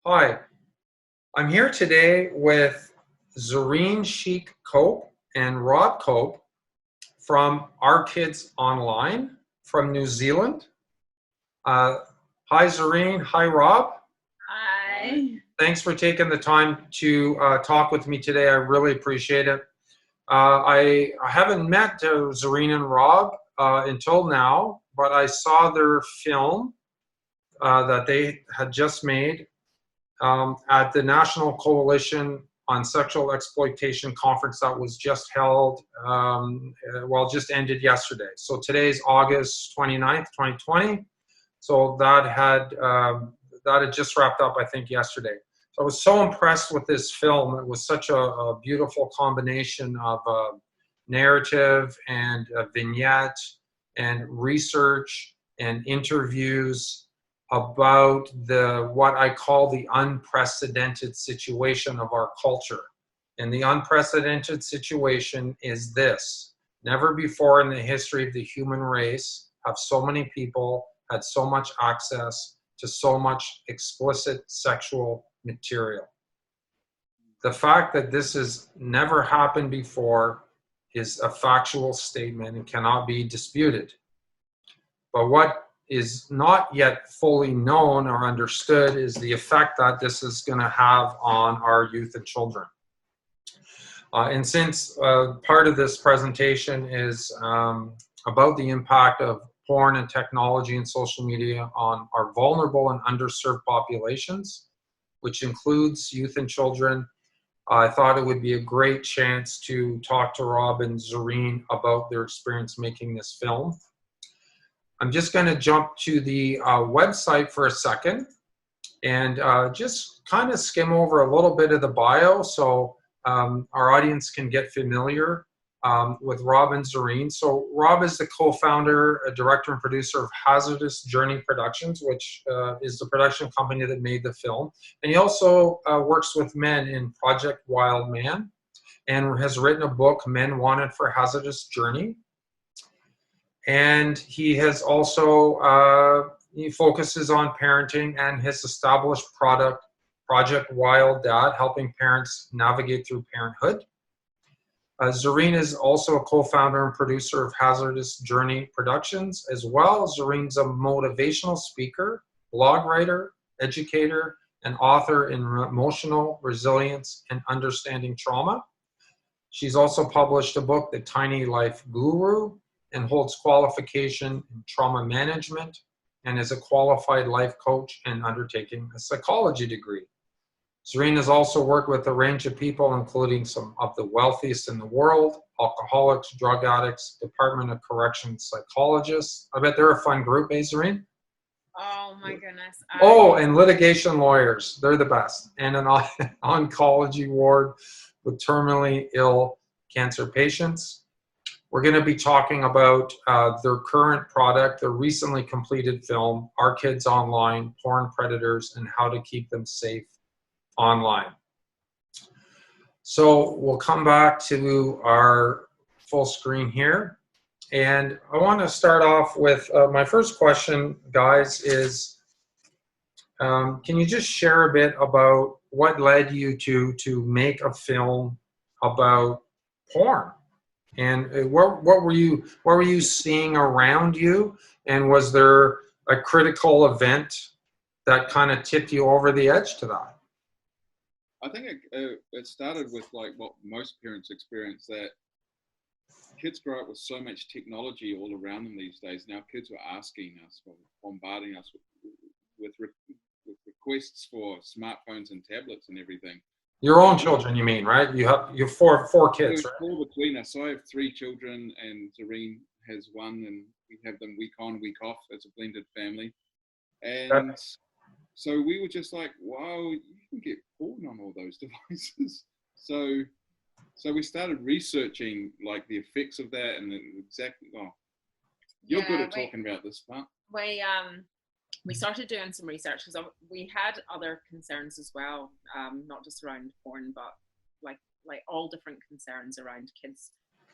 Hi, I'm here today with Zareen Sheikh Cope and Rob Cope from Our Kids Online from New Zealand. Hi, Zareen. Hi, Rob. Hi. Thanks for taking the time to talk with me today. I really appreciate it. I haven't met Zareen and Rob until now, but I saw their film that they had just made at the National Coalition on Sexual Exploitation conference that was just held, just ended yesterday. So today's August 29th, 2020. So that had just wrapped up, I think, yesterday. So I was so impressed with this film. It was such a beautiful combination of narrative and a vignette and research and interviews about what I call the unprecedented situation of our culture. And the unprecedented situation is this: never before in the history of the human race have so many people had so much access to so much explicit sexual material. The fact that this has never happened before is a factual statement and cannot be disputed. But what is not yet fully known or understood is the effect that this is going to have on our youth and children. And since part of this presentation is about the impact of porn and technology and social media on our vulnerable and underserved populations, which includes youth and children, I thought it would be a great chance to talk to Rob and Zareen about their experience making this film. I'm just going to jump to the website for a second and just kind of skim over a little bit of the bio so our audience can get familiar with Rob and Zareen. So Rob is the co-founder, director, and producer of Hazardous Journey Productions, which is the production company that made the film. And he also works with men in Project Wildman and has written a book, Men Wanted For Hazardous Journey. And he has also, he focuses on parenting and his established Project Wild Dad, helping parents navigate through parenthood. Zareen is also a co-founder and producer of Hazardous Journey Productions as well. Zareen's a motivational speaker, blog writer, educator, and author in emotional resilience and understanding trauma. She's also published a book, The Tiny Life Guru, and holds qualification in trauma management and is a qualified life coach and undertaking a psychology degree. Zareen has also worked with a range of people, including some of the wealthiest in the world, alcoholics, drug addicts, Department of Corrections psychologists. I bet they're a fun group, eh, Zareen? Oh my goodness. And litigation lawyers. They're the best. And an oncology ward with terminally ill cancer patients. We're going to be talking about their current product, their recently completed film, Our Kids Online, Porn Predators, and How to Keep Them Safe Online. So we'll come back to our full screen here. And I want to start off with my first question, guys, is can you just share a bit about what led you to make a film about porn? And what were you seeing around you? And was there a critical event that kind of tipped you over the edge to that? I think it started with like what most parents experience, that kids grow up with so much technology all around them these days. Now kids were asking us, bombarding us with requests for smartphones and tablets and everything. Your own children, you mean, right? You have four kids, right? Four between us. So I have three children, and Zareen has one, and we have them week on, week off. It's a blended family, and so we were just like, wow, you can get porn on all those devices. So we started researching like the effects of that and exactly. Oh, you're good at talking about this part. We started doing some research because we had other concerns as well, not just around porn, but like all different concerns around kids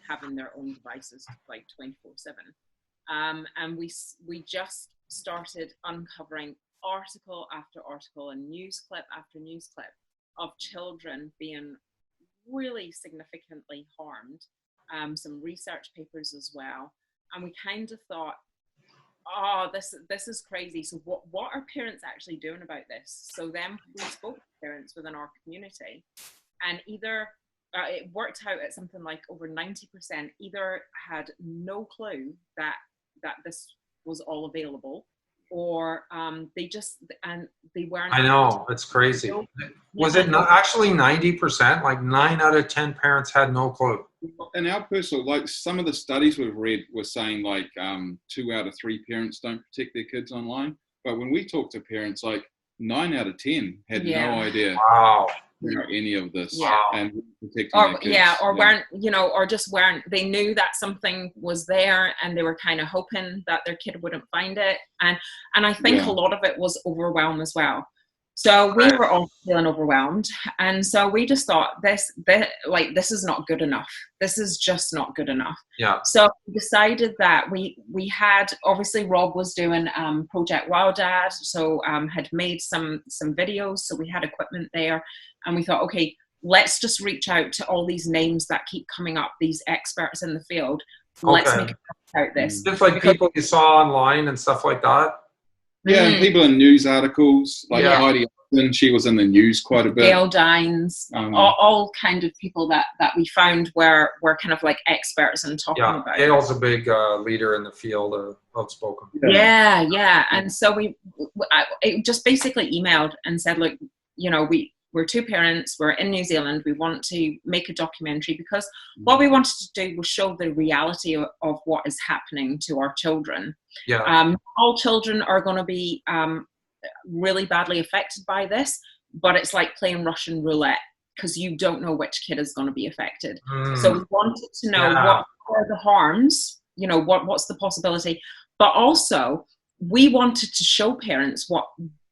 having their own devices like 24/7. And we just started uncovering article after article and news clip after news clip of children being really significantly harmed, some research papers as well. And we kind of thought, oh, this is crazy. So what are parents actually doing about this? So then we spoke to parents within our community, and either it worked out at something like over 90% either had no clue that this was all available, or they weren't. I know, it's crazy. Was it not actually 90%? Like 9 out of 10 parents had no clue. In our personal, like some of the studies we've read were saying like 2 out of 3 parents don't protect their kids online. But when we talk to parents, like 9 out of 10 had no idea Wow. about any of this. Yeah. And protecting their kids. Weren't, or just weren't, they knew that something was there and they were kind of hoping that their kid wouldn't find it. And I think a lot of it was overwhelm as well. So we were all feeling overwhelmed, and so we just thought this is not good enough. This is just not good enough. Yeah. So we decided that we had, obviously Rob was doing Project Wildman, so had made some videos, so we had equipment there, and we thought, okay, let's just reach out to all these names that keep coming up, these experts in the field. Let's make a out this. Just like people you saw online and stuff like that. Yeah, and people in news articles, like Heidi Austin, she was in the news quite a bit. Gail Dines, all kind of people that we found were kind of like experts in talking about. Gail's a big leader in the field, outspoken. Yeah. And so I just basically emailed and said, look, we're 2 parents, we're in New Zealand, we want to make a documentary, because what we wanted to do was show the reality of what is happening to our children. Yeah. All children are going to be really badly affected by this, but it's like playing Russian roulette, because you don't know which kid is going to be affected. So we wanted to know what are the harms, what's the possibility, but also we wanted to show parents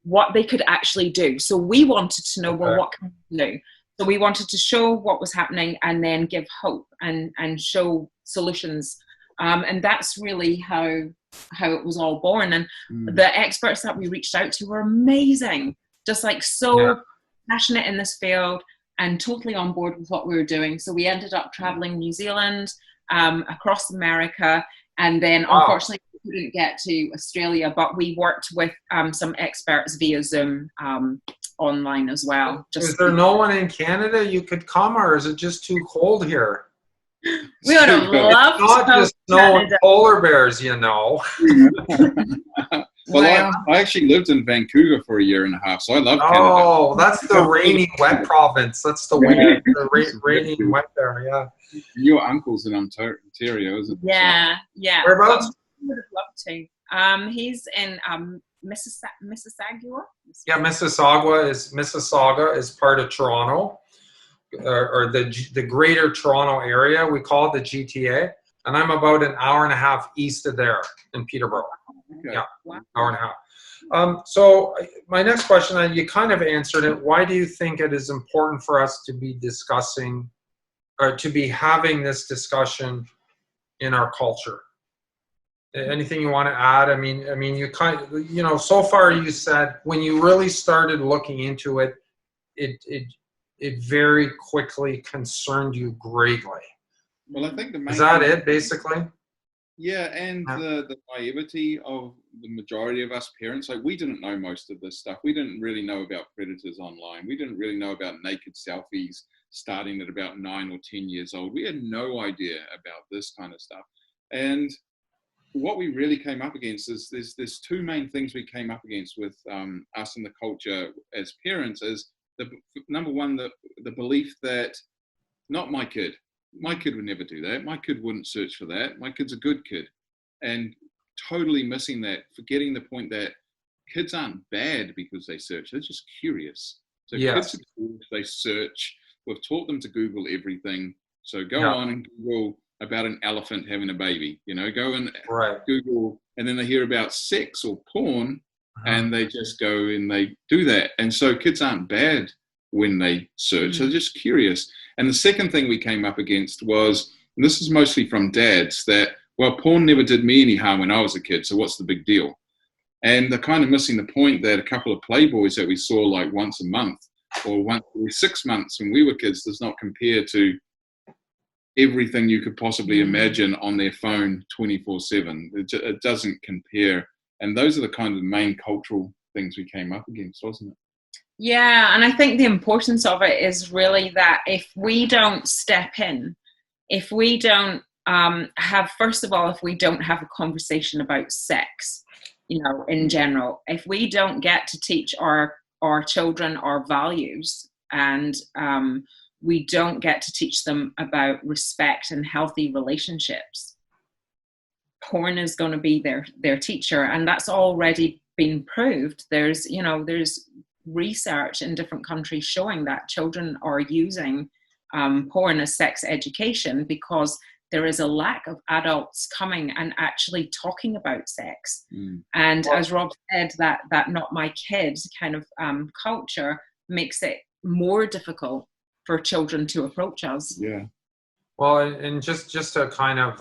what they could actually do. So we wanted to know, well, what can we do? So we wanted to show what was happening and then give hope and show solutions. And that's really how it was all born. And the experts that we reached out to were amazing, just like so passionate in this field and totally on board with what we were doing. So we ended up traveling New Zealand, across America, and then unfortunately we couldn't get to Australia, but we worked with some experts via Zoom online as well. Is there no one in Canada you could come, or is it just too cold here? We would have loved to not just snow and polar bears, Well, I actually lived in Vancouver for 1.5 years, so I love Canada. Oh, that's the rainy, wet province. That's the rainy, wet there, yeah. Your uncle's in Ontario, isn't it? Yeah. Whereabouts? I would have loved to. He's in Mississauga. Yeah, Mississauga is part of Toronto, or the Greater Toronto Area. We call it the GTA, and I'm about an hour and a half east of there in Peterborough. Okay. Yeah, hour and a half. So my next question, you kind of answered it. Why do you think it is important for us to be discussing, or to be having this discussion in our culture? Anything you want to add? I mean, you so far you said when you really started looking into it, it very quickly concerned you greatly. Well, I think the main is that it basically? Yeah, and the naivety of the majority of us parents, like we didn't know most of this stuff. We didn't really know about predators online. We didn't really know about naked selfies starting at about 9 or 10 years old. We had no idea about this kind of stuff. And what we really came up against is there's 2 main things we came up against with us in the culture as parents. Is number one, the belief that not my kid would never do that. My kid wouldn't search for that. My kid's a good kid. And totally missing that, forgetting the point that kids aren't bad because they search. They're just curious. So kids are curious, they search. We've taught them to Google everything. So go on and Google about an elephant having a baby. Go and Google, and then they hear about sex or porn, and they just go and they do that. And so kids aren't bad when they search. They're just curious. And the second thing we came up against was, and this is mostly from dads, that, well, porn never did me any harm when I was a kid, so what's the big deal? And they're kind of missing the point that a couple of Playboys that we saw like once a month or once every 6 months when we were kids does not compare to everything you could possibly imagine on their phone 24/7. It doesn't compare. And those are the kind of main cultural things we came up against, wasn't it? Yeah, and I think the importance of it is really that if we don't step in, if we don't first of all, if we don't have a conversation about sex, in general, if we don't get to teach our children our values, and we don't get to teach them about respect and healthy relationships, porn is going to be their teacher, and that's already been proved. There's research in different countries showing that children are using porn as sex education because there is a lack of adults coming and actually talking about sex. And as Rob said, that not my kid kind of culture makes it more difficult for children to approach us. Yeah. Well, and just to kind of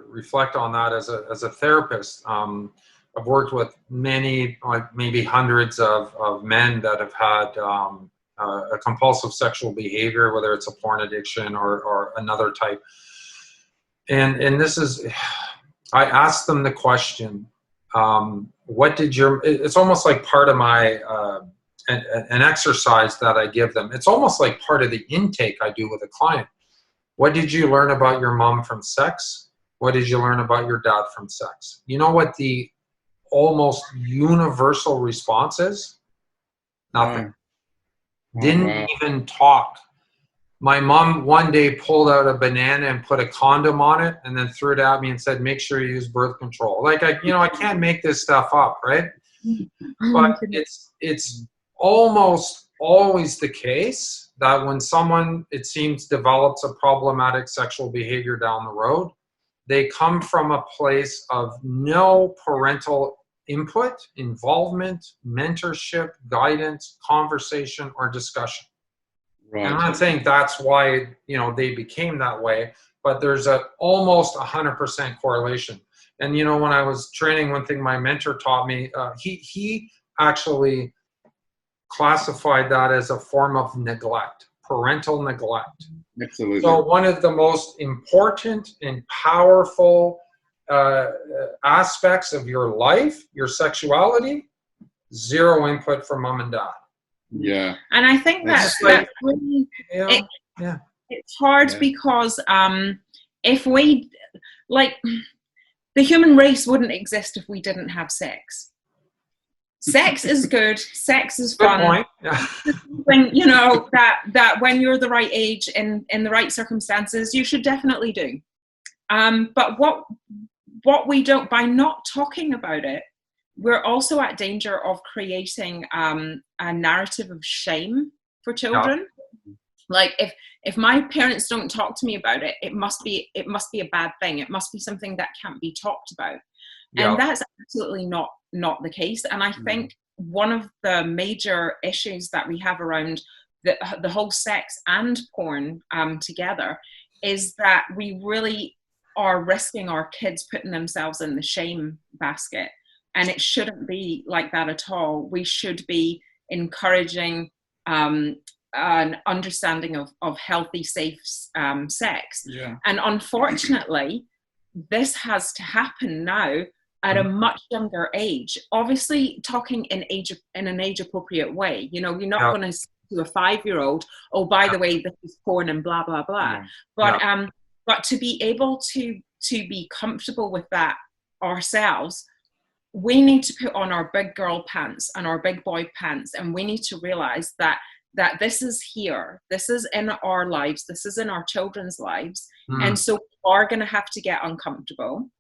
reflect on that as a therapist, I've worked with many, like maybe hundreds of men that have had a compulsive sexual behavior, whether it's a porn addiction or another type. And this is, I asked them the question, it's almost like part of my, an exercise that I give them. It's almost like part of the intake I do with a client. What did you learn about your mom from sex? What did you learn about your dad from sex? You know what the almost universal response is? Nothing. Didn't even talk. My mom one day pulled out a banana and put a condom on it and then threw it at me and said, make sure you use birth control. Like, I can't make this stuff up, right? But it's almost always the case that when someone, it seems, develops a problematic sexual behavior down the road, they come from a place of no parental input, involvement, mentorship, guidance, conversation, or discussion. Right. And I'm not saying that's why, they became that way, but there's almost 100% correlation. And, when I was training, one thing my mentor taught me, he actually classified that as a form of neglect, parental neglect. Absolutely. So one of the most important and powerful aspects of your life, your sexuality, zero input from mom and dad. Yeah. And I think that's really, it's hard because if we, the human race wouldn't exist if we didn't have sex. Sex is good. Sex is fun. Good point. Yeah. When, that when you're the right age and in the right circumstances, you should definitely do. But what we don't, by not talking about it, we're also at danger of creating a narrative of shame for children. Yeah. Like if my parents don't talk to me about it, it must be a bad thing. It must be something that can't be talked about. Yeah. And that's absolutely not the case. And I think one of the major issues that we have around the whole sex and porn together is that we really are risking our kids putting themselves in the shame basket. And it shouldn't be like that at all. We should be encouraging an understanding of healthy, safe sex. Yeah. And unfortunately, this has to happen now at a much younger age. Obviously, talking in an age-appropriate way. You're not going to say to a 5-year-old, "Oh, by the way, this is porn and blah blah blah." Yeah. But to be able to be comfortable with that ourselves, we need to put on our big girl pants and our big boy pants, and we need to realize that this is here, this is in our lives, this is in our children's lives, and so we are going to have to get uncomfortable.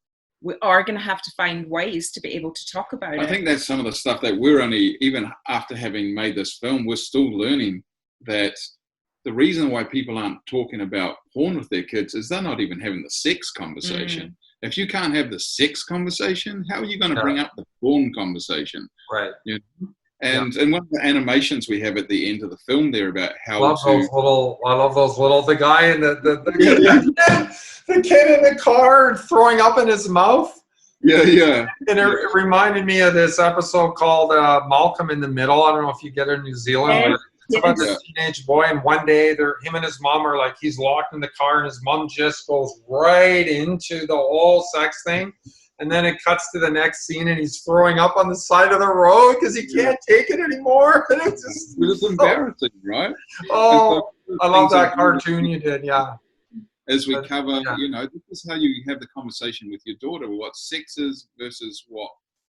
We are going to have to find ways to be able to talk about it. I think that's some of the stuff that we're only, even after having made this film, we're still learning that the reason why people aren't talking about porn with their kids is they're not even having the sex conversation. If you can't have the sex conversation, how are you going to bring up the porn conversation? Right. And one of the animations we have at the end of the film there about how I love those little, the guy in the kid in the car throwing up in his mouth. Yeah. And it reminded me of this episode called Malcolm in the Middle. I don't know if you get it in New Zealand. But it's about this teenage boy, and one day him and his mom are like, he's locked in the car, and his mom just goes right into the whole sex thing. And then it cuts to the next scene, and he's throwing up on the side of the road because he can't take it anymore. And it's just it's embarrassing, right? Oh, I love that cartoon you did, yeah. As we cover, this is how you have the conversation with your daughter, what sex is versus what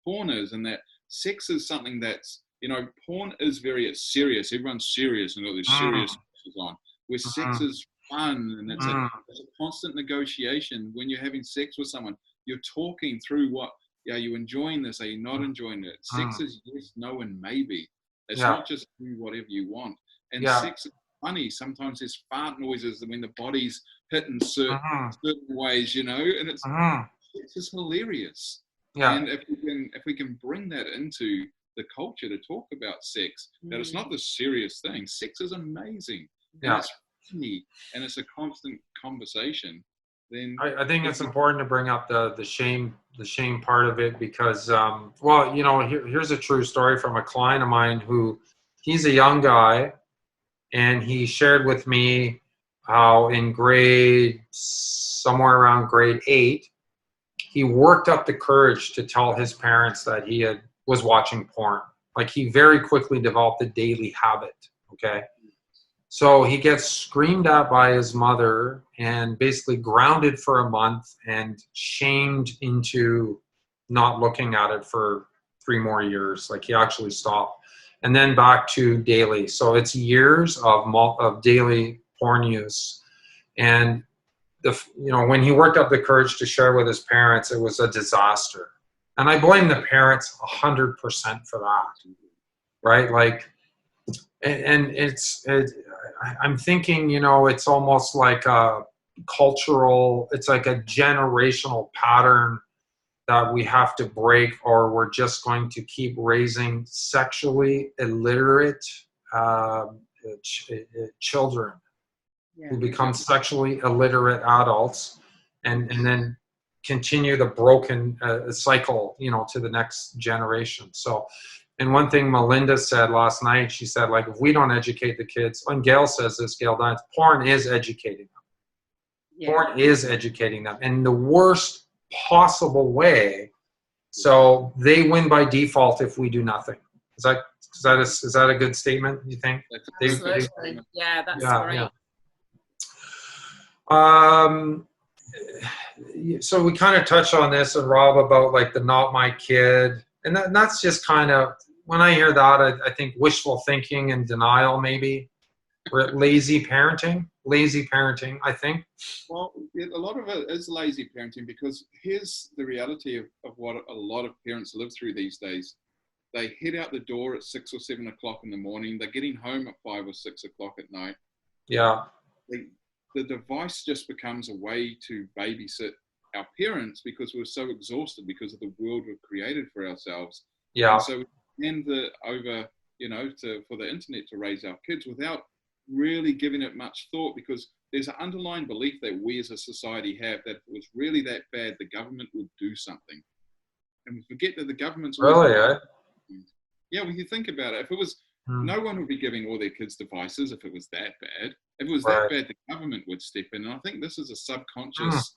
porn is, and that sex is something that's, porn is very serious. Everyone's serious and all this serious is on. Where sex is fun, and it's a constant negotiation. When you're having sex with someone, you're talking through are you enjoying this? Are you not enjoying it? Sex is yes, no, and maybe. It's not just do whatever you want. And sex is funny. Sometimes there's fart noises when the body's hitting certain ways, and it's just hilarious. Yeah. And if we can bring that into the culture to talk about sex, that it's not the serious thing. Sex is amazing. And it's funny, and it's a constant conversation. Then I think it's important to bring up the shame part of it because here's a true story from a client of mine who he's a young guy, and he shared with me how in somewhere around grade 8 he worked up the courage to tell his parents that he was watching porn. Like, he very quickly developed a daily habit. Okay. So he gets screamed at by his mother and basically grounded for a month and shamed into not looking at it for 3 more years. Like, he actually stopped. And then back to daily. So it's years of daily porn use. And when he worked up the courage to share with his parents, it was a disaster. And I blame the parents 100% for that. Right? Like, and I'm thinking, it's almost like a cultural, it's like a generational pattern that we have to break, or we're just going to keep raising sexually illiterate children who become sexually illiterate adults, and then continue the broken cycle, to the next generation. So, and one thing Melinda said last night, she said, like, if we don't educate the kids, and Gail says this, Gail Dines, porn is educating them. Yeah. Porn is educating them in the worst possible way. So they win by default if we do nothing. Is that a good statement, you think? Absolutely. Yeah, that's great. Yeah. So we kind of touched on this, and Rob, about like the not my kid. And that's just kind of, when I hear that, I think wishful thinking and denial, maybe. We're lazy parenting, I think. Well, a lot of it is lazy parenting, because here's the reality of what a lot of parents live through these days. They head out the door at 6 or 7 o'clock in the morning. They're getting home at 5 or 6 o'clock at night. Yeah. The device just becomes a way to babysit our parents, because we're so exhausted because of the world we've created for ourselves. Yeah. And so we hand over, for the internet to raise our kids without really giving it much thought, because there's an underlying belief that we as a society have that if it was really that bad, the government would do something. And we forget that the government's really, Yeah, when you think about it, if it was, no one would be giving all their kids devices if it was that bad. If it was that bad, the government would step in. And I think this is a subconscious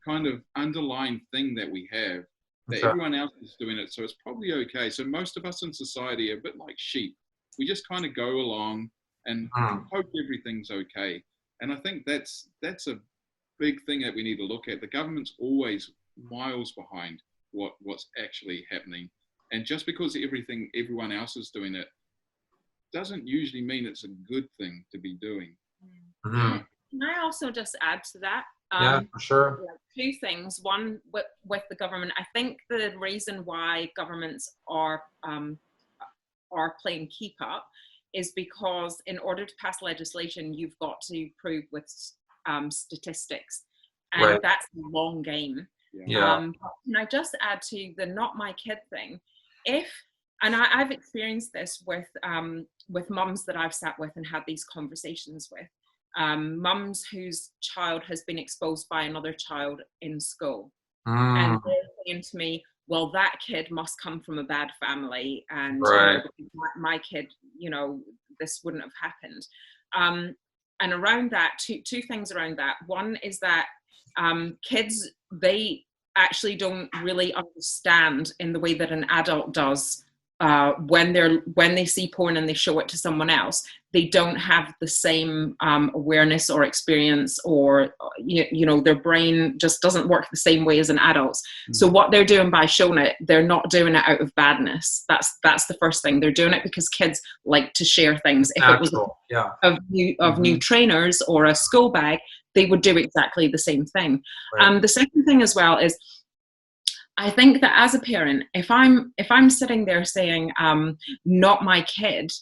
kind of underlying thing that we have, that everyone else is doing it, so it's probably okay. So most of us in society are a bit like sheep. We just kind of go along and hope everything's okay. And I think that's a big thing that we need to look at. The government's always miles behind what's actually happening. And just because everyone else is doing it, doesn't usually mean it's a good thing to be doing. Mm-hmm. Can I also just add to that? Yeah, for sure. 2 things. One, with the government, I think the reason why governments are playing keep up is because in order to pass legislation, you've got to prove with statistics, and that's a long game. Yeah. Can I just add to the not my kid thing? I've experienced this with mums that I've sat with and had these conversations with. Mums whose child has been exposed by another child in school. And Mm, they're saying to me, well, that kid must come from a bad family, and right. my kid, this wouldn't have happened. And around that, two things around that. One is that kids, they actually don't really understand in the way that an adult does. When they see porn and they show it to someone else, they don't have the same awareness or experience, or their brain just doesn't work the same way as an adult's. Mm-hmm. So what they're doing by showing it, they're not doing it out of badness. That's the first thing. They're doing it because kids like to share things. If it was of new trainers or a school bag, they would do exactly the same thing. Right. The second thing as well is, I think that as a parent, if I'm sitting there saying, not my kid,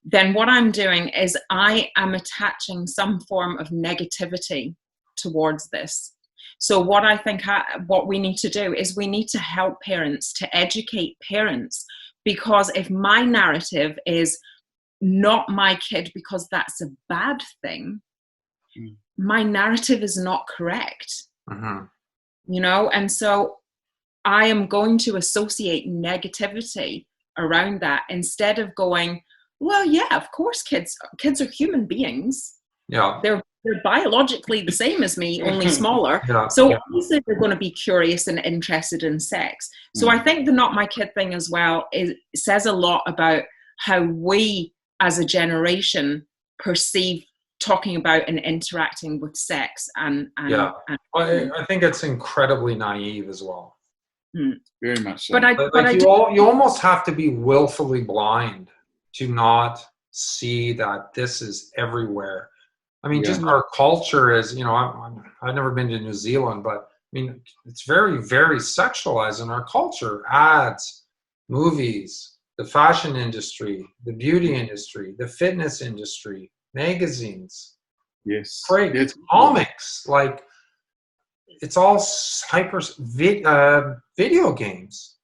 then what I'm doing is I am attaching some form of negativity towards this. So what I think what we need to do is we need to help parents, to educate parents, because if my narrative is not my kid because that's a bad thing, my narrative is not correct. And so I am going to associate negativity around that instead of going, well, yeah, of course, kids are human beings. Yeah. They're biologically the same as me, only smaller. So obviously they're going to be curious and interested in sex. So I think the not my kid thing as well says a lot about how we as a generation perceive talking about and interacting with sex. And I think it's incredibly naive as well. Very much so. But you almost have to be willfully blind to not see that this is everywhere. I mean, just our culture is, I've never been to New Zealand, but I mean, it's very, very sexualized in our culture. Ads, movies, the fashion industry, the beauty industry, the fitness industry, magazines, comics, like, it's all video games,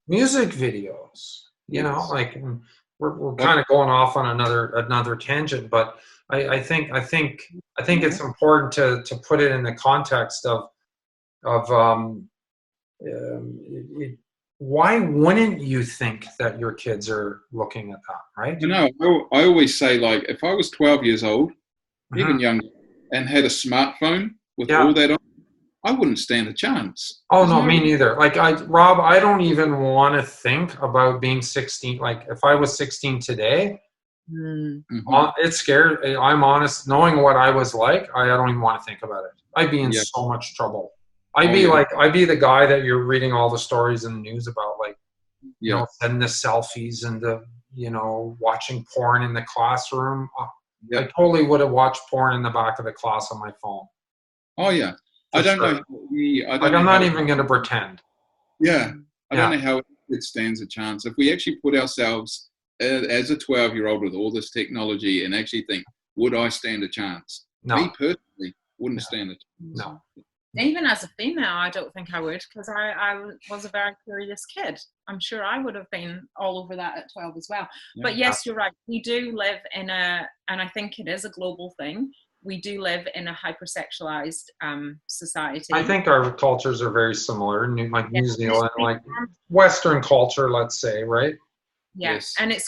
music videos. We're kind of going off on another tangent, but I think it's important to put it in the context of why wouldn't you think that your kids are looking at that, right? I always say, like, if I was 12 years old, even younger, and had a smartphone with all that on, I wouldn't stand a chance. Oh, no, me neither. Like, Rob, I don't even want to think about being 16. Like, if I was 16 today, it's scary. I'm honest. Knowing what I was like, I don't even want to think about it. I'd be in so much trouble. I'd be the guy that you're reading all the stories in the news about, like, sending the selfies and the, watching porn in the classroom. I totally would have watched porn in the back of the class on my phone. Oh, yeah. I don't know. I'm not even going to pretend. Yeah. I don't know how it stands a chance. If we actually put ourselves as a 12-year-old with all this technology and actually think, would I stand a chance? No. Me personally wouldn't stand a chance. No. Even as a female, I don't think I would, because I was a very curious kid. I'm sure I would have been all over that at 12 as well. Yeah. But yes, you're right. We do live in and I think it is a global thing, we do live in a hypersexualized society. I think our cultures are very similar, like New Zealand, like Western culture, let's say, right? Yes, and there's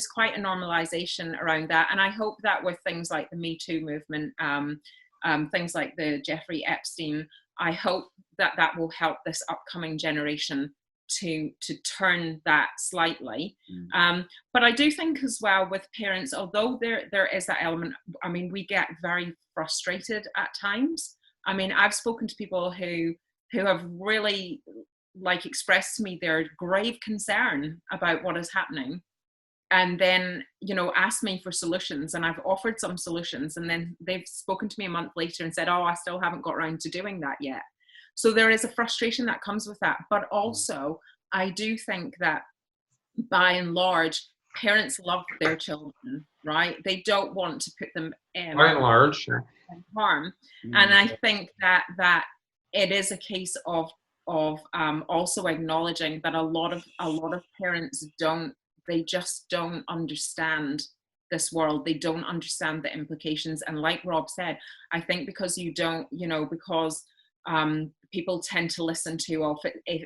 quite a normalization around that, and I hope that with things like the Me Too movement, things like the Jeffrey Epstein, I hope that will help this upcoming generation to turn that slightly. But I do think as well with parents, although there is that element, I mean, we get very frustrated at times. I mean, I've spoken to people who have really expressed to me their grave concern about what is happening, and then asked me for solutions, and I've offered some solutions, and then they've spoken to me a month later and said, oh, I still haven't got around to doing that yet. So there is a frustration that comes with that. But also, I do think that by and large, parents love their children, right? They don't want to put them in by and large harm. And I think that it is a case of also acknowledging that a lot of parents just don't understand this world. They don't understand the implications. And like Rob said, I think because you don't, because people tend to listen to, or if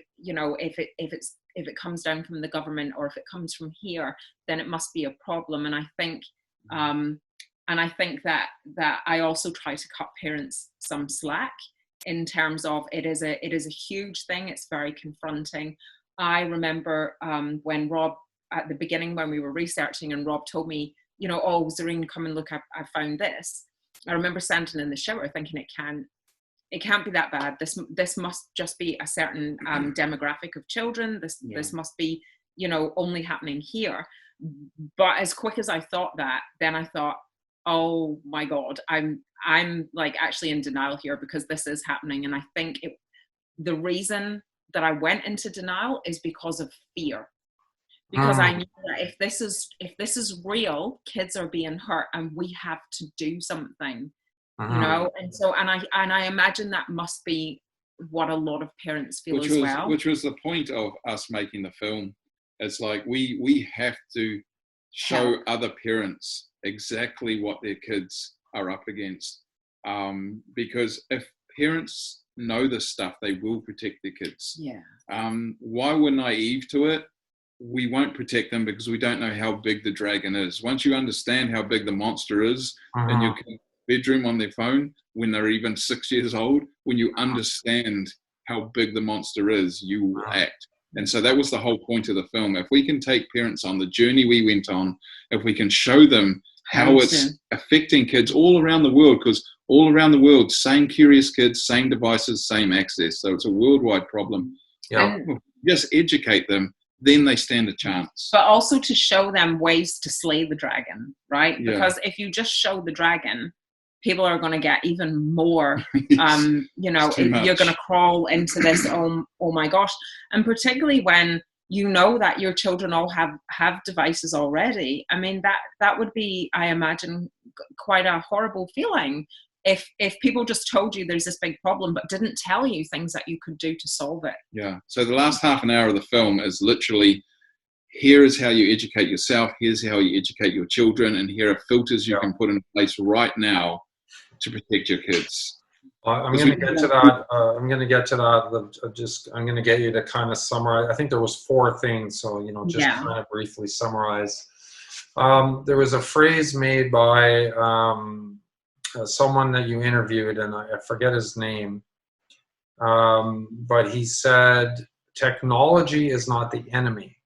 it comes down from the government, or if it comes from here, then it must be a problem. And I think that I also try to cut parents some slack in terms of it is a huge thing. It's very confronting. I remember when Rob, at the beginning when we were researching, and Rob told me, oh, Zareen, come and look, I found this. I remember standing in the shower thinking, it can't be that bad. This must just be a certain demographic of children. This must be, only happening here. But as quick as I thought that, then I thought, oh my God, I'm like actually in denial here, because this is happening. And I think the reason that I went into denial is because of fear. Because I knew that if this is real, kids are being hurt, and we have to do something, And so, and I imagine that must be what a lot of parents feel as well. Which was the point of us making the film. It's like we have to show other parents exactly what their kids are up against, because if parents know this stuff, they will protect their kids. Why we're naive to it, we won't protect them because we don't know how big the dragon is. Once you understand how big the monster is in your kid's bedroom on their phone when they're even 6 years old, when you understand how big the monster is, you will act. And so that was the whole point of the film. If we can take parents on the journey we went on, if we can show them how it's affecting kids all around the world, because all around the world, same curious kids, same devices, same access. So it's a worldwide problem. Just educate them, then they stand a chance. But also to show them ways to slay the dragon, right? Because if you just show the dragon, people are going to get even more, you're going to crawl into this, oh my gosh. And particularly when you know that your children all have devices already. I mean, that would be, I imagine, quite a horrible feeling if people just told you there's this big problem but didn't tell you things that you could do to solve it. Yeah. So the last half an hour of the film is literally, here is how you educate yourself, here's how you educate your children, and here are filters you can put in place right now to protect your kids. I'm going to get to that. I'm going to get you to kind of summarize. I think there was 4 things, so kind of briefly summarize. There was a phrase made by someone that you interviewed, and I forget his name, but he said, technology is not the enemy,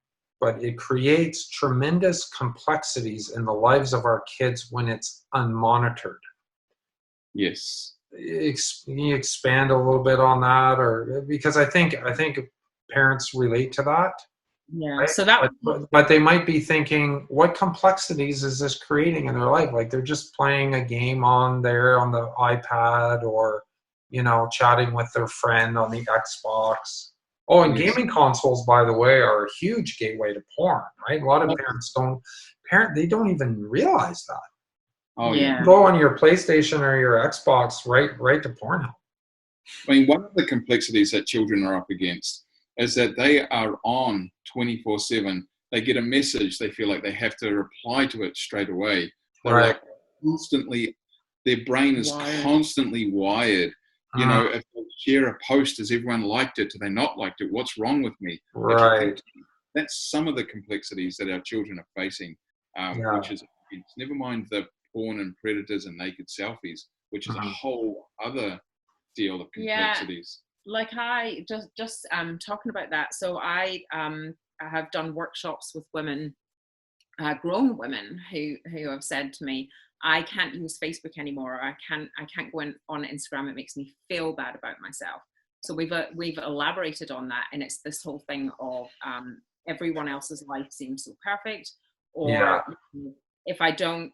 but it creates tremendous complexities in the lives of our kids when it's unmonitored. Yes. Can you expand a little bit on that, or because I think parents relate to that. Yeah. Right? So that, but they might be thinking, what complexities is this creating in their life? Like they're just playing a game on the iPad, or chatting with their friend on the Xbox. Oh, and gaming consoles, by the way, are a huge gateway to porn, right? A lot of parents they don't even realize that. Oh yeah. You go on your PlayStation or your Xbox right to Pornhub. I mean, one of the complexities that children are up against is that they are on 24/7. They get a message, they feel like they have to reply to it straight away. They're like constantly, their brain is constantly wired. If they share a post, has everyone liked it? Do they not liked it? What's wrong with me? Right. That's some of the complexities that our children are facing, which is, never mind the porn and predators and naked selfies, which is a whole other deal of complexities. Like I just talking about that. So I have done workshops with women, grown women who have said to me, I can't use Facebook anymore. I can't go on Instagram. It makes me feel bad about myself. So we've elaborated on that, and it's this whole thing of everyone else's life seems so perfect, or if I don't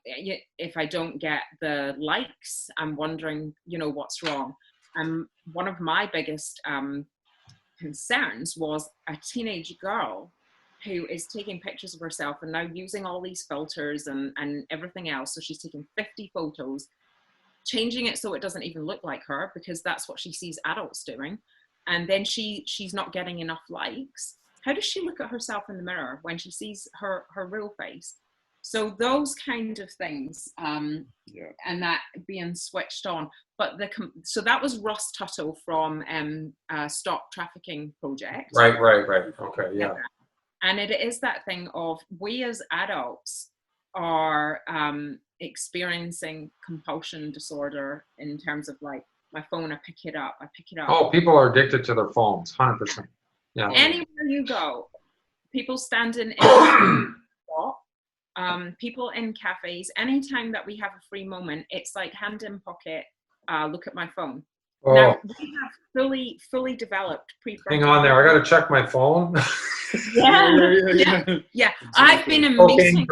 get the likes, I'm wondering, what's wrong. One of my biggest concerns was a teenage girl who is taking pictures of herself and now using all these filters and everything else. So she's taking 50 photos, changing it so it doesn't even look like her, because that's what she sees adults doing. And then she's not getting enough likes. How does she look at herself in the mirror when she sees her real face? So those kind of things, and that being switched on. But so that was Russ Tuttle from Stop Trafficking Project. Right. Okay, yeah. And it is that thing of, we as adults are experiencing compulsion disorder in terms of like, my phone, I pick it up. Oh, people are addicted to their phones, 100%. Yeah. Anywhere you go, people standing in people in cafes, anytime that we have a free moment, it's like hand in pocket, look at my phone. Oh. Now, we have fully developed prefrontal. Hang on there, I got to check my phone. Yeah. I've been in meetings.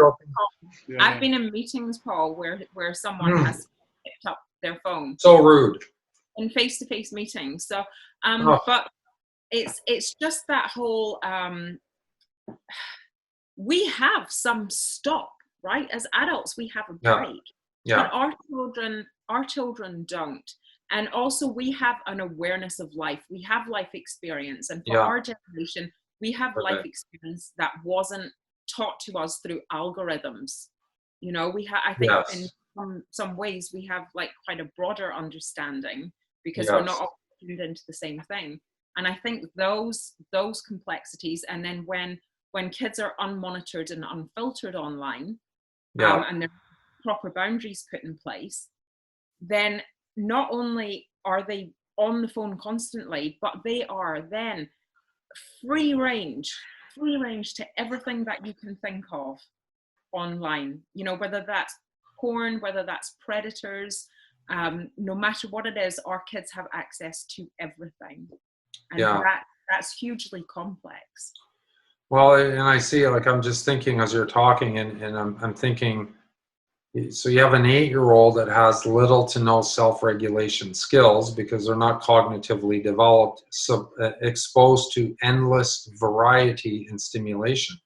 I've been in meetings, Paul, where someone has picked up their phone. So rude. In face-to-face meetings. So, but it's just that whole. We have some stop, right? As adults, we have a break. But our children don't. And also, we have an awareness of life. We have life experience, and for our generation, we have life experience that wasn't taught to us through algorithms. You know, I think in some ways we have like quite a broader understanding, because we're not all tuned into the same thing. And I think those complexities, and then when kids are unmonitored and unfiltered online, and there are proper boundaries put in place, then not only are they on the phone constantly, but they are then free range to everything that you can think of online. You know, whether that's porn, whether that's predators, no matter what it is, our kids have access to everything. And that's hugely complex. Well, and I see, like, I'm just thinking as you're talking, and I'm thinking, so you have an 8-year-old that has little to no self-regulation skills because they're not cognitively developed, so exposed to endless variety and stimulation.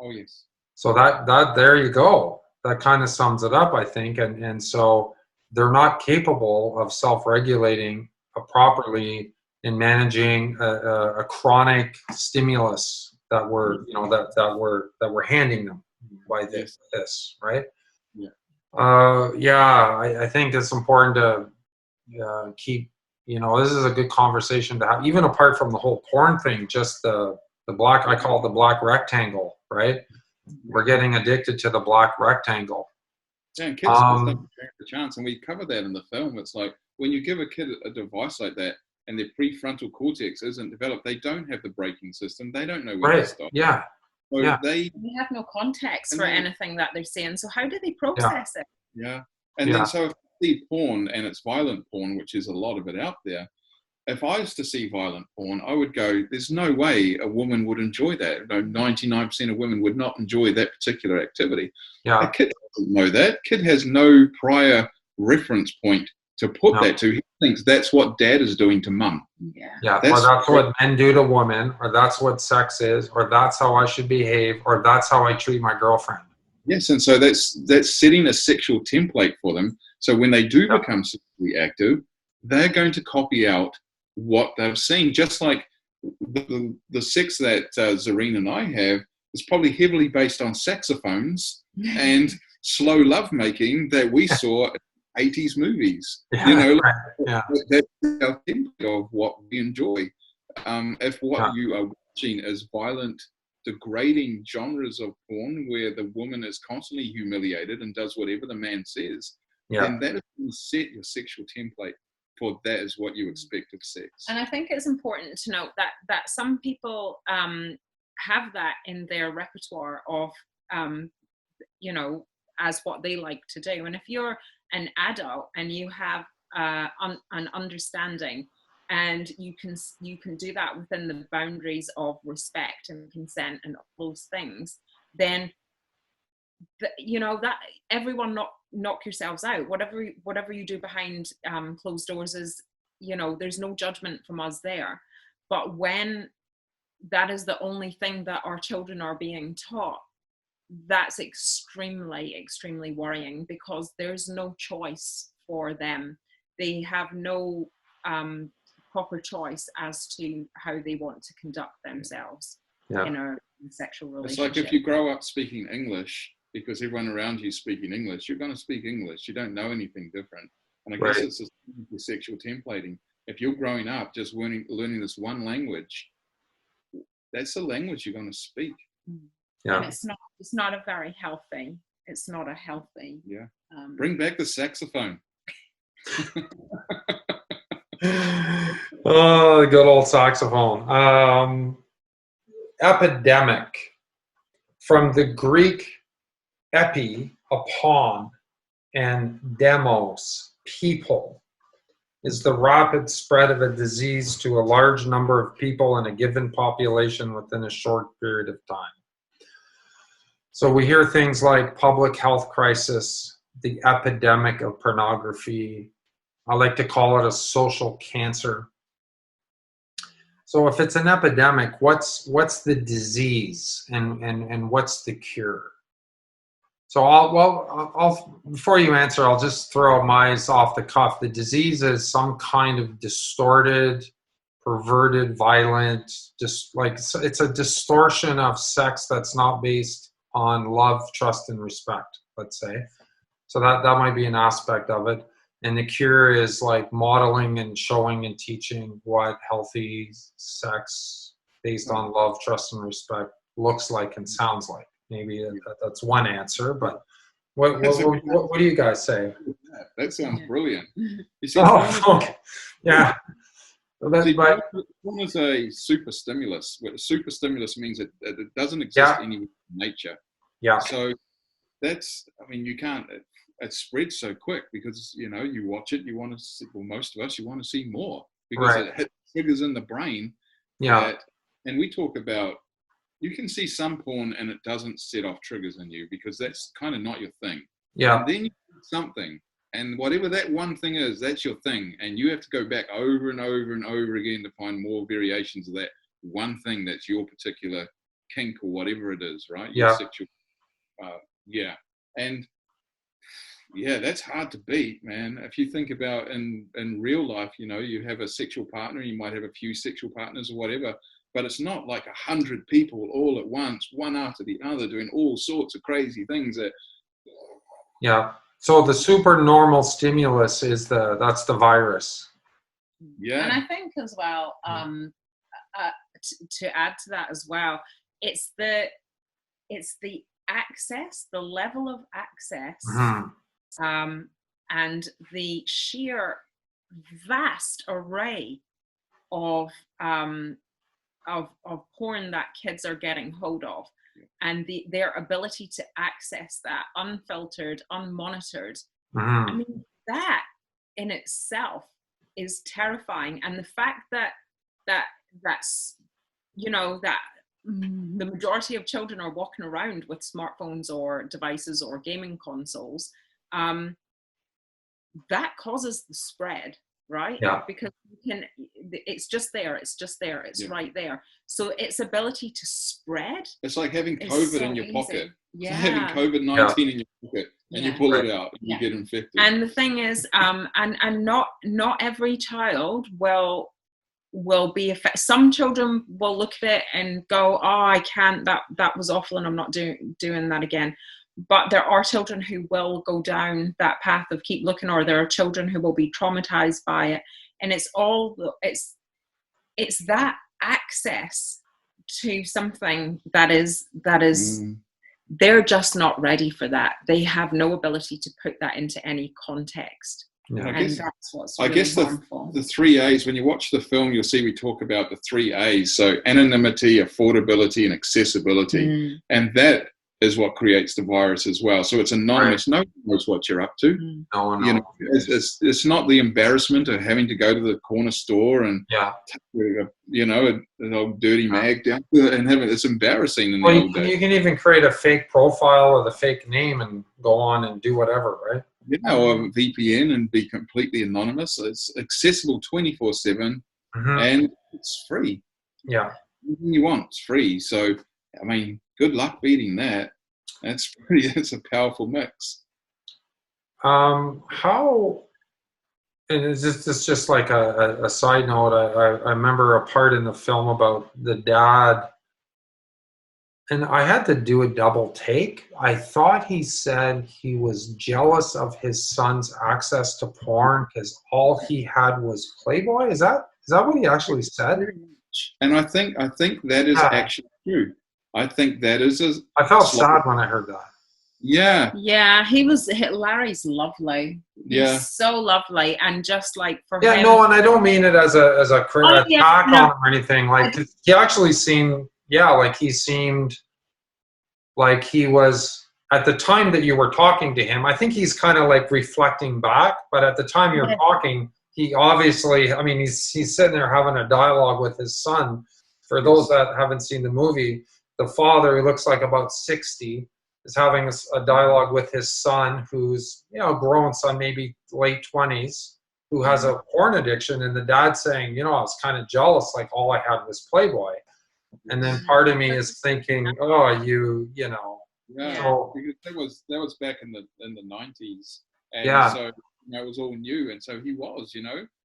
Oh, yes. So that there you go. That kind of sums it up, I think. And so they're not capable of self-regulating properly in managing a chronic stimulus that we're, you know, that we're handing them by this, right? I think it's important to keep, you know, this is a good conversation to have, even apart from the whole porn thing, just the black, I call it the black rectangle, right? We're getting addicted to the black rectangle. Yeah, and kids don't take the chance, and we cover that in the film. It's like, when you give a kid a device like that, and their prefrontal cortex isn't developed, they don't have the braking system. They don't know when to stop. So they have no context for anything that they're saying. So how do they process it? Then so if they see porn, and it's violent porn, which is a lot of it out there, if I was to see violent porn, I would go, there's no way a woman would enjoy that. 99% of women would not enjoy that particular activity. A kid doesn't know that. Kid has no prior reference point to put that to. He thinks that's what dad is doing to mum. Or that's what men do to women, or that's what sex is, or that's how I should behave, or that's how I treat my girlfriend. Yes, and so that's setting a sexual template for them. So when they do become sexually active, they're going to copy out what they've seen. Just like the sex that Zareen and I have is probably heavily based on saxophones and slow lovemaking that we saw 80s movies, you know, that's our template of what we enjoy. If what you are watching is violent, degrading genres of porn where the woman is constantly humiliated and does whatever the man says, then that is going to set your sexual template for that is what you expect of sex. And I think it's important to note that some people have that in their repertoire of, you know, as what they like to do. And if you're an adult and you have an understanding, and you can do that within the boundaries of respect and consent and all those things, then you know that everyone knock yourselves out. Whatever you do behind closed doors is, you know, there's no judgment from us there. But when that is the only thing that our children are being taught, that's extremely, extremely worrying, because there's no choice for them. They have no proper choice as to how they want to conduct themselves in a sexual relationship. It's like if you grow up speaking English because everyone around you is speaking English. You're going to speak English. You don't know anything different. And I Right. guess it's the sexual templating. If you're growing up just learning this one language, that's the language you're going to speak. Yeah. And it's not a very healthy. It's not a healthy. Yeah. Bring back the saxophone. Oh, the good old saxophone. Epidemic, from the Greek epi, upon, and demos, people, is the rapid spread of a disease to a large number of people in a given population within a short period of time. So we hear things like public health crisis, the epidemic of pornography. I like to call it a social cancer. So if it's an epidemic, what's the disease and what's the cure? So I'll before you answer, I'll just throw mine off the cuff. The disease is some kind of distorted, perverted, violent, just like it's a distortion of sex that's not based on love, trust, and respect, let's say. So that might be an aspect of it. And the cure is like modeling and showing and teaching what healthy sex based on love, trust, and respect looks like and sounds like. Maybe that's one answer, but what do you guys say? That sounds brilliant. You see, okay. Yeah. Porn is a super stimulus. What a super stimulus means it doesn't exist anywhere in nature. Yeah. So that's, I mean, you can't, it spreads so quick because, you know, you watch it, you want to see, well, most of us, you want to see more because it hits triggers in the brain. Yeah. And we talk about, you can see some porn and it doesn't set off triggers in you because that's kind of not your thing. Yeah. And then you do something, and whatever that one thing is, that's your thing. And you have to go back over and over and over again to find more variations of that one thing that's your particular kink or whatever it is, right? Your sexual, And yeah, that's hard to beat, man. If you think about in real life, you know, you have a sexual partner, you might have a few sexual partners or whatever, but it's not like 100 people all at once, one after the other, doing all sorts of crazy things. Yeah. So the super normal stimulus is that's the virus. Yeah. And I think as well, to add to that as well, it's the access, the level of access, and the sheer vast array of porn that kids are getting hold of, and their ability to access that unfiltered, unmonitored. I mean, that in itself is terrifying. And the fact that's, you know, that the majority of children are walking around with smartphones or devices or gaming consoles, that causes the spread, right? Yeah. Because it's just there, it's right there. So its ability to spread. It's like having COVID in your pocket. Yeah. It's like having COVID-19 in your pocket, and you pull it out and you get infected. And the thing is, and not every child will be affected. Some children will look at it and go, "Oh, I can't. That was awful, and I'm not doing that again." But there are children who will go down that path of keep looking, or there are children who will be traumatized by it. And it's that access to something that is they're just not ready for that. They have no ability to put that into any context. Yeah. And that's what's really harmful. The 3 A's, when you watch the film, you'll see we talk about the 3 A's. So anonymity, affordability, and accessibility. And that is what creates the virus as well. So it's anonymous. No one knows what you're up to. No one knows. You know, it's not the embarrassment of having to go to the corner store and you know, an old dirty mag down and have it. It's embarrassing in the old days. You can even create a fake profile with a fake name and go on and do whatever, right? Yeah, or a VPN and be completely anonymous. It's accessible 24/7 and it's free. Yeah. Anything you want, it's free. So, I mean, good luck beating that. It's a powerful mix. How, and it's just like a side note, I remember a part in the film about the dad and I had to do a double take. I thought he said he was jealous of his son's access to porn because all he had was Playboy. Is that what he actually said? Very much. And I think that is Yeah. actually true. I think that is a I felt sad when I heard that. Yeah. Yeah, Larry's lovely. Yeah. He's so lovely, and just like for Yeah, him. no, and I don't mean it as a attack No. on him or anything. Like he actually seemed, like he seemed like he was at the time that you were talking to him. I think he's kind of like reflecting back, but at the time you're talking, he obviously, I mean, he's sitting there having a dialogue with his son. For those that haven't seen the movie, the father, who looks like about 60, is having a dialogue with his son, who's, a grown son, maybe late 20s, who has a porn addiction, and the dad saying, I was kind of jealous, like all I had was Playboy. And then part of me is thinking, oh, Yeah, so, because that was back in the 90s, and Yeah. so it was all new, and so he was,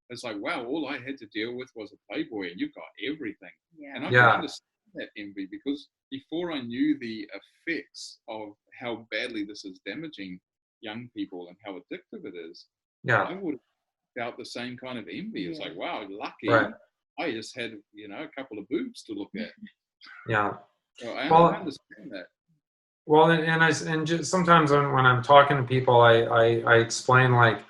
it's like, wow, all I had to deal with was a Playboy, and you got everything. Yeah. And I Yeah. can understand that envy, because before I knew the effects of how badly this is damaging young people and how addictive it is, yeah, I would have felt the same kind of envy. It's like, wow, lucky. Right. I just had, a couple of boobs to look at. yeah. So I Well, understand that. Well, and just sometimes when I'm talking to people, I explain like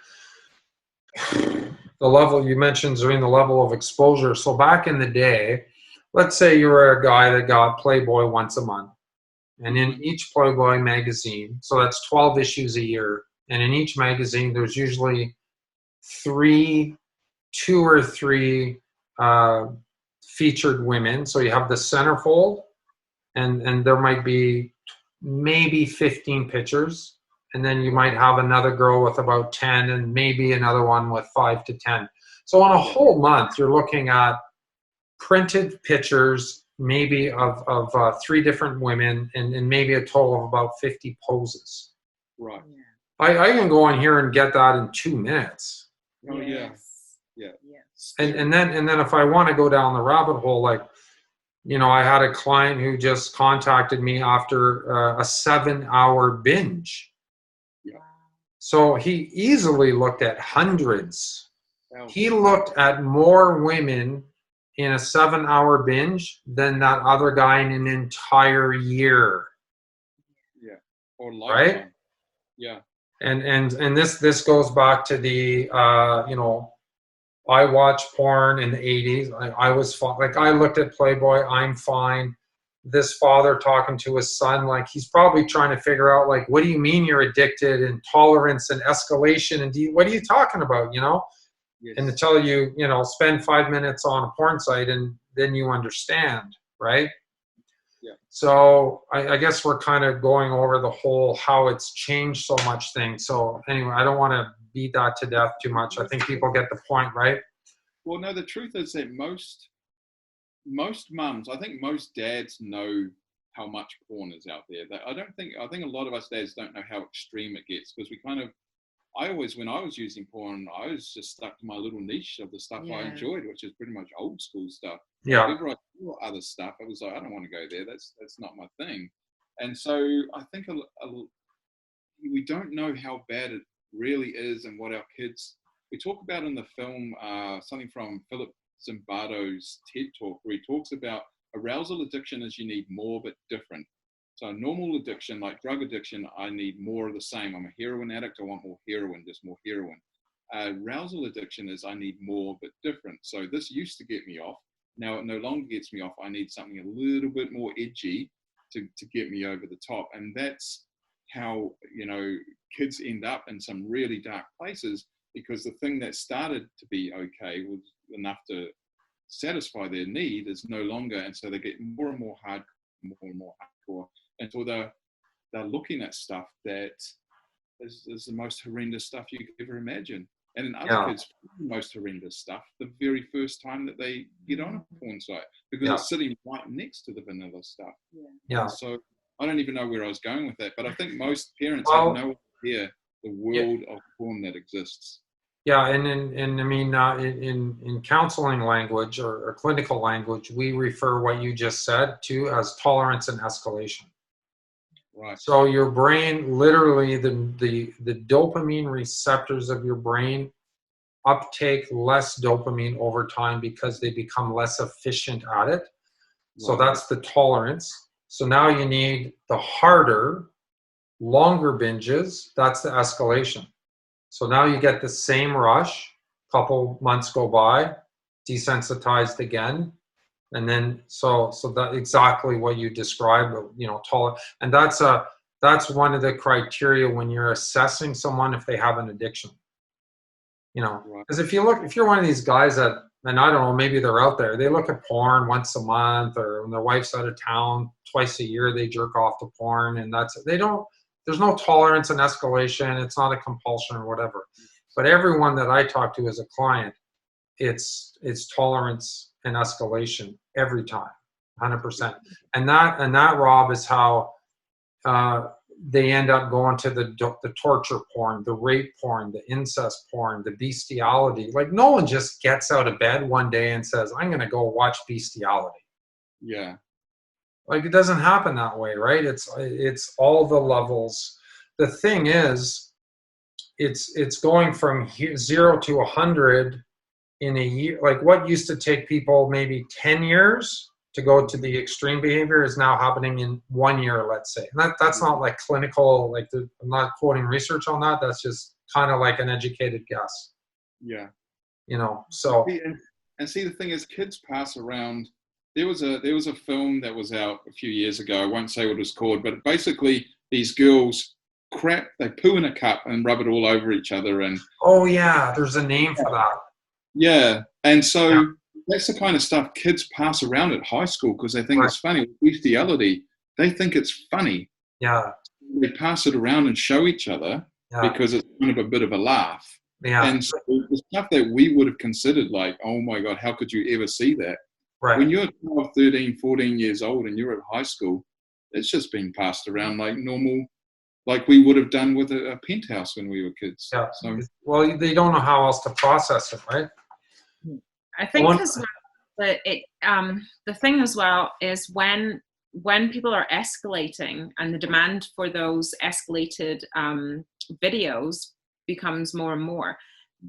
the level you mentioned, Zareen, the level of exposure. So back in the day, let's say you were a guy that got Playboy once a month, and in each Playboy magazine, so that's 12 issues a year, and in each magazine there's usually two or three featured women. So you have the centerfold, and there might be maybe 15 pictures, and then you might have another girl with about 10, and maybe another one with 5 to 10. So on a whole month, you're looking at printed pictures, maybe of 3 different women, and maybe a total of about 50 poses. Right. I can go in here and get that in 2 minutes. Oh, yeah. Yes. And then if I want to go down the rabbit hole, like, I had a client who just contacted me after a 7-hour binge. Yeah. So he easily looked at hundreds. Wow. He looked at more women in a 7-hour binge than that other guy in an entire year. Yeah. Or lifetime. Right? Yeah. And this goes back to the I watched porn in the 80s. I was fine. Like, I looked at Playboy, I'm fine. This father talking to his son, like, he's probably trying to figure out, like, what do you mean you're addicted, and tolerance and escalation, and what are you talking about, Yes. And until you, spend 5 minutes on a porn site, and then you understand, right? Yeah. So I guess we're kind of going over the whole how it's changed so much thing. So anyway, I don't want to beat that to death too much. I think people get the point, right? Well, no, the truth is that most mums, I think most dads know how much porn is out there. I think a lot of us dads don't know how extreme it gets, because when I was using porn, I was just stuck to my little niche of the stuff I enjoyed, which is pretty much old school stuff. Yeah. Whenever I saw other stuff, I was like, I don't want to go there. That's not my thing. And so I think we don't know how bad it really is, and what our kids. We talk about in the film something from Philip Zimbardo's TED Talk, where he talks about arousal addiction is you need more but different. So normal addiction, like drug addiction, I need more of the same. I'm a heroin addict, I want more heroin, just more heroin. Arousal addiction is I need more but different. So this used to get me off. Now it no longer gets me off. I need something a little bit more edgy to get me over the top. And that's how, kids end up in some really dark places, because the thing that started to be okay was enough to satisfy their need is no longer. And so they get more and more hardcore until they're looking at stuff that is the most horrendous stuff you could ever imagine. And in other kids, the most horrendous stuff the very first time that they get on a porn site, because it's sitting right next to the vanilla stuff. Yeah. And so I don't even know where I was going with that, but I think most parents have no idea the world of porn that exists. Yeah, and I mean, in counseling language or clinical language, we refer what you just said to as tolerance and escalation. Right. So your brain, literally, the dopamine receptors of your brain uptake less dopamine over time because they become less efficient at it. So that's the tolerance. So now you need the harder, longer binges. That's the escalation. So now you get the same rush, couple months go by, desensitized again. And then, so that exactly what you described, and that's one of the criteria when you're assessing someone if they have an addiction, because if you're one of these guys that, and I don't know, maybe they're out there, they look at porn once a month, or when their wife's out of town twice a year, they jerk off to porn, and there's no tolerance and escalation. It's not a compulsion or whatever. But everyone that I talk to as a client, it's tolerance and escalation every time, 100%. And that, Rob, is how they end up going to the torture porn, the rape porn, the incest porn, the bestiality. Like, no one just gets out of bed one day and says, I'm going to go watch bestiality. Yeah. Like, it doesn't happen that way, right? It's all the levels. The thing is, it's going from 0 to 100 in a year. Like, what used to take people maybe 10 years to go to the extreme behavior is now happening in 1 year, let's say. And that's not like clinical, like I'm not quoting research on that. That's just kind of like an educated guess. Yeah. So. And see, the thing is, kids pass around. There was a film that was out a few years ago. I won't say what it was called, but basically these girls they poo in a cup and rub it all over each other. And oh yeah, there's a name for that. Yeah, and so that's the kind of stuff kids pass around at high school because they think it's funny. Bestiality, they think it's funny. Yeah. They pass it around and show each other because it's kind of a bit of a laugh. Yeah. And so the stuff that we would have considered like, oh my God, how could you ever see that? Right. When you're 12, 13, 14 years old and you're at high school, it's just being passed around like normal, like we would have done with a penthouse when we were kids. Yeah. So, well, they don't know how else to process it, right? I think as well the thing as well is when people are escalating and the demand for those escalated videos becomes more and more,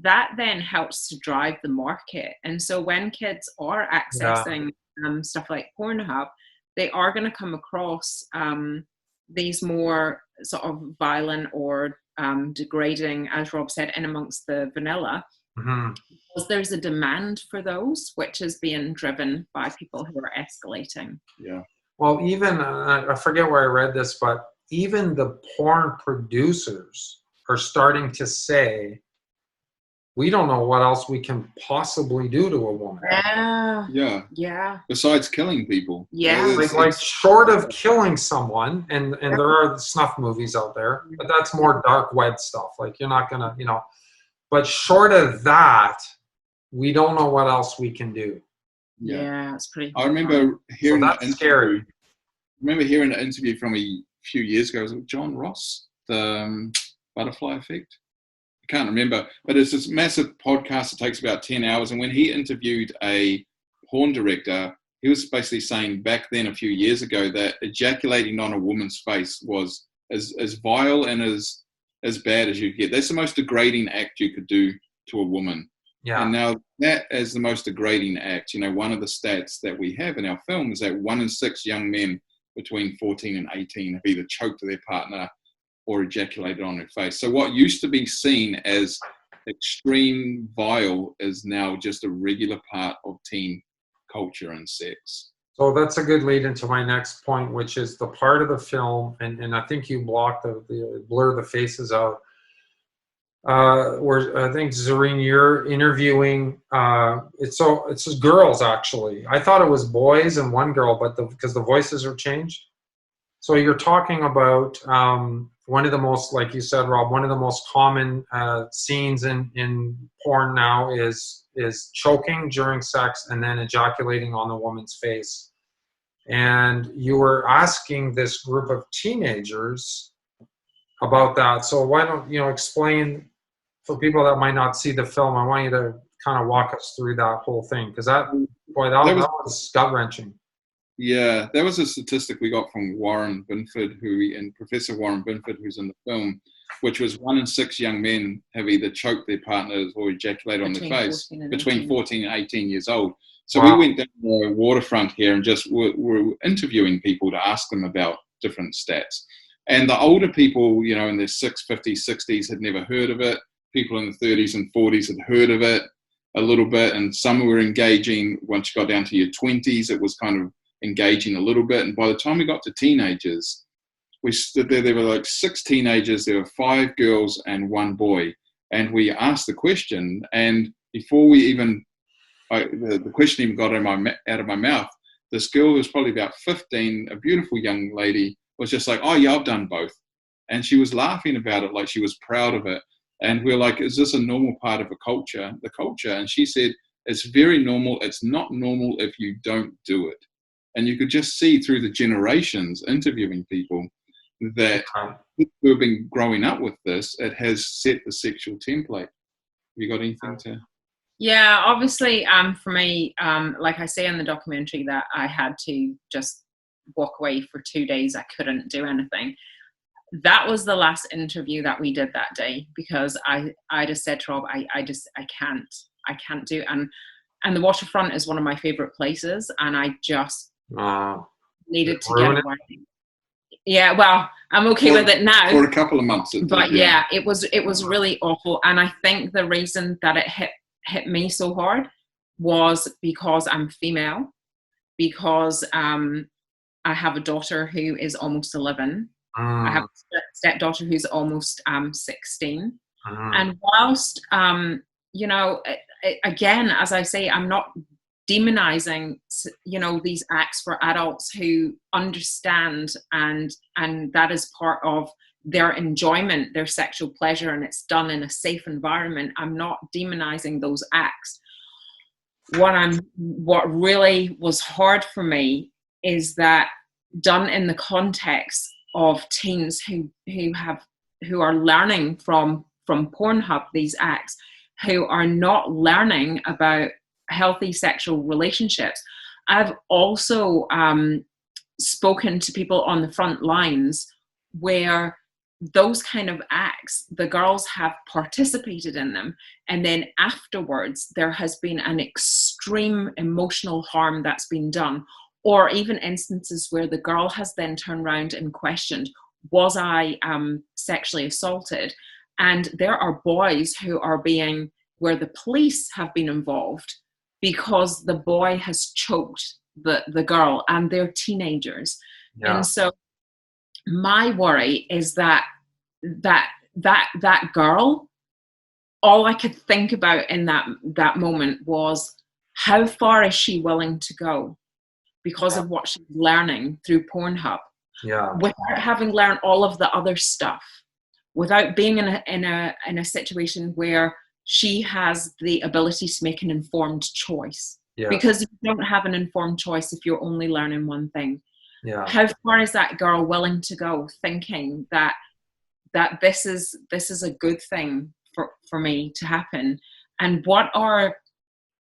that then helps to drive the market. And so when kids are accessing stuff like Pornhub, they are going to come across these more sort of violent or degrading, as Rob said, in amongst the vanilla. Mm-hmm. Because there's a demand for those, which is being driven by people who are escalating. Yeah. Well, even, I forget where I read this, but even the porn producers are starting to say, we don't know what else we can possibly do to a woman. Yeah. Besides killing people. Yeah. Like short of killing someone, and there are snuff movies out there, but that's more dark web stuff. Like, you're not going to, but short of that, we don't know what else we can do. Yeah, it's pretty. I remember hearing scary. I remember hearing an interview from a few years ago. Was it John Ross, the Butterfly Effect? I can't remember, but it's this massive podcast that takes about 10 hours. And when he interviewed a porn director, he was basically saying back then, a few years ago, that ejaculating on a woman's face was as vile and as bad as you get. That's the most degrading act you could do to a woman. Yeah. And now that as the most degrading act, one of the stats that we have in our film is that 1 in 6 young men between 14 and 18 have either choked their partner or ejaculated on their face. So what used to be seen as extreme vile is now just a regular part of teen culture and sex. So that's a good lead into my next point, which is the part of the film, and I think you blocked the blur the faces out, where I think, Zareen, you're interviewing, it's just girls, actually. I thought it was boys and one girl, but because the voices are changed. So you're talking about one of the most, like you said, Rob, one of the most common scenes in porn now is choking during sex and then ejaculating on the woman's face. And you were asking this group of teenagers about that. So why don't you explain for people that might not see the film, I want you to kind of walk us through that whole thing, because that was gut-wrenching. Yeah, that was a statistic we got from Warren Binford, and Professor Warren Binford, who's in the film, which was 1 in 6 young men have either choked their partners or ejaculated on their face between 14 and 18 years old. So we went down the waterfront here and just were interviewing people to ask them about different stats. And the older people, you know, in their 50s, 60s had never heard of it. People in the 30s and 40s had heard of it a little bit, and some were engaging. Once you got down to your 20s, it was kind of engaging a little bit. And by the time we got to teenagers, we stood there were like 6 teenagers, there were 5 girls and 1 boy. And we asked the question, and before we even, the question even got out of my mouth, this girl who was probably about 15, a beautiful young lady, was just like, oh yeah, I've done both. And she was laughing about it like she was proud of it. And we're like, is this a normal part of the culture? And she said, it's very normal. It's not normal if you don't do it. And you could just see through the generations interviewing people that who have been growing up with this, it has set the sexual template. Have you got anything to? Yeah, obviously, for me, like I say in the documentary, that I had to just walk away for 2 days. I couldn't do anything. That was the last interview that we did that day, because I just said to Rob, I can't do it. And the waterfront is one of my favorite places, and I just needed to get away. Yeah, well, I'm okay with it now. For a couple of months. But yeah, it was really awful. And I think the reason that it hit me so hard was because I'm female, because I have a daughter who is almost 11. I have a stepdaughter who's almost 16. And whilst, you know, again, as I say, I'm not demonizing, you know, these acts for adults who understand and that is part of their enjoyment, their sexual pleasure, and it's done in a safe environment. I'm not demonizing those acts. What really was hard for me is that done in the context of teens who are learning from Pornhub, these acts, who are not learning about healthy sexual relationships. I've also spoken to people on the front lines where those kind of acts, the girls have participated in them, and then afterwards there has been an extreme emotional harm that's been done, or even instances where the girl has then turned around and questioned, was I sexually assaulted? And there are boys who are where the police have been involved because the boy has choked the girl, and they're teenagers. Yeah. And so my worry is that girl, all I could think about in that moment was, how far is she willing to go because of what she's learning through Pornhub, without having learned all of the other stuff, without being in a situation where she has the ability to make an informed choice. Because you don't have an informed choice if you're only learning one thing. How far is that girl willing to go, thinking that this is a good thing for me to happen? And what are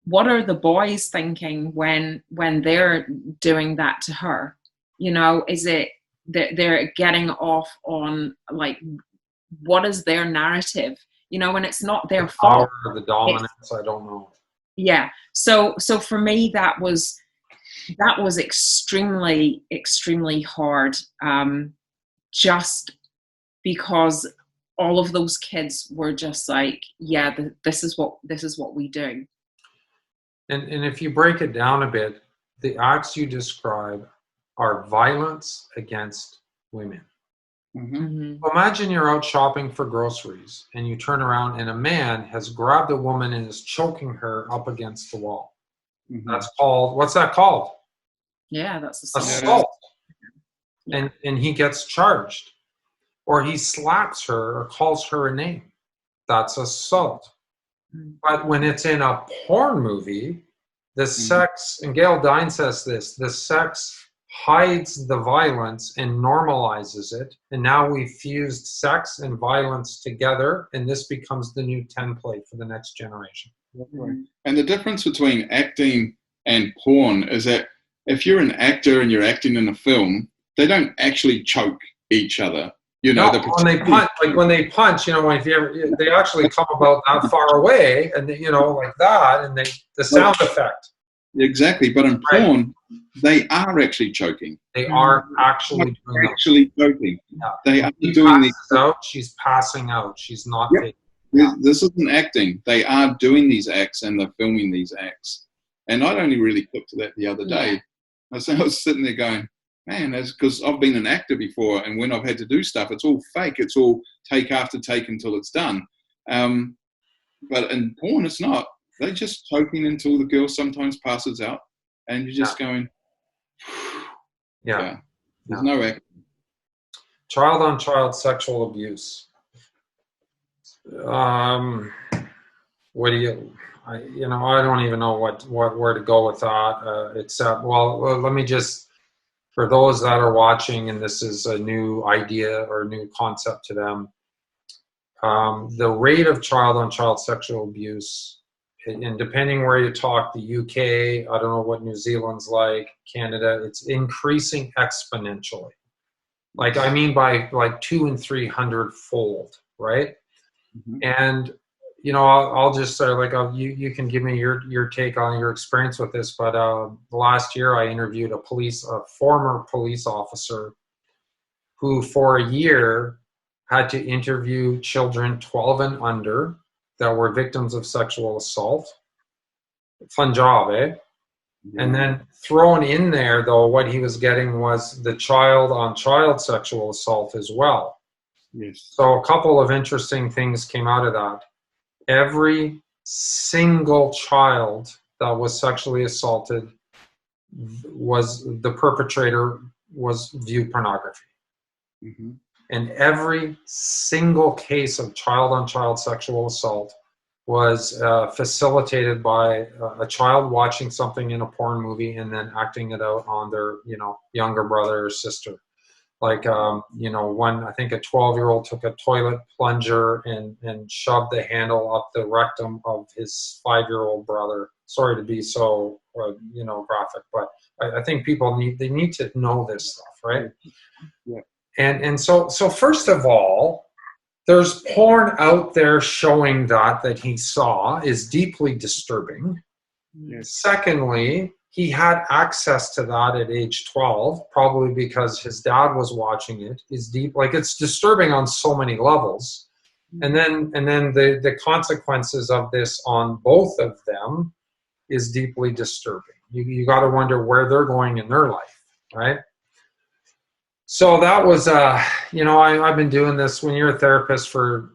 the boys thinking when they're doing that to her? You know, is it that they're getting off on, like, what is their narrative? You know, when it's not their fault. Or the dominance, I don't know. Yeah. So for me, that was extremely, extremely hard. Just because all of those kids were just like, yeah, this is what we do. And if you break it down a bit, the acts you describe are violence against women. Well, imagine you're out shopping for groceries and you turn around and a man has grabbed a woman and is choking her up against the wall. That's called, what's that called? Yeah, that's assault. And he gets charged. Or he slaps her or calls her a name. That's assault. But when it's in a porn movie, the sex, and Gail Dine says this, the sex hides the violence and normalizes it. And now we've fused sex and violence together, and this becomes the new template for the next generation. And the difference between acting and porn is that if you're an actor and you're acting in a film, they don't actually choke each other. You know, no, when they punch, like when they punch, you know, if you ever, they actually come about that far away, and you know, like that, and the sound effect. Exactly, but in porn, they are actually choking. They are actually choking. Yeah. They are doing these. She's passing out. She's not. Yep. This isn't acting. They are doing these acts and they're filming these acts. And I'd only really clicked to that the other day. I was sitting there going, man, that's because I've been an actor before, and when I've had to do stuff, it's all fake. It's all take after take until it's done. But in porn, it's not. They're just choking until the girl sometimes passes out, and you're just going, There's no acting. Child on child sexual abuse. What do you? I don't even know where to go with that. Except, let me just, for those that are watching, and this is a new idea or a new concept to them, the rate of child on child sexual abuse, and depending where you talk, the UK, I don't know what New Zealand's like, Canada, it's increasing exponentially. Like, I mean by like 200 and 300 fold, right? Mm-hmm. And, you know, I'll just say, like, you can give me your take on your experience with this, but last year I interviewed a former police officer who for a year had to interview children 12 and under that were victims of sexual assault. Fun job, eh? Yeah. And then thrown in there, though, what he was getting was the child on child sexual assault as well. Yes. So a couple of interesting things came out of that. Every single child that was sexually assaulted the perpetrator was viewed pornography. Mm-hmm. And every single case of child on child sexual assault was facilitated by a child watching something in a porn movie and then acting it out on their, younger brother or sister. Like, I think a 12-year-old took a toilet plunger and shoved the handle up the rectum of his 5-year-old brother. Sorry to be so, graphic, but I think people need to know this stuff, right? Yeah. And so first of all, there's porn out there showing that he saw is deeply disturbing. Yes. Secondly, he had access to that at age 12, probably because his dad was watching it. It's disturbing on so many levels. And then the consequences of this on both of them is deeply disturbing. You got to wonder where they're going in their life, right? So that was, I've been doing this when you're a therapist for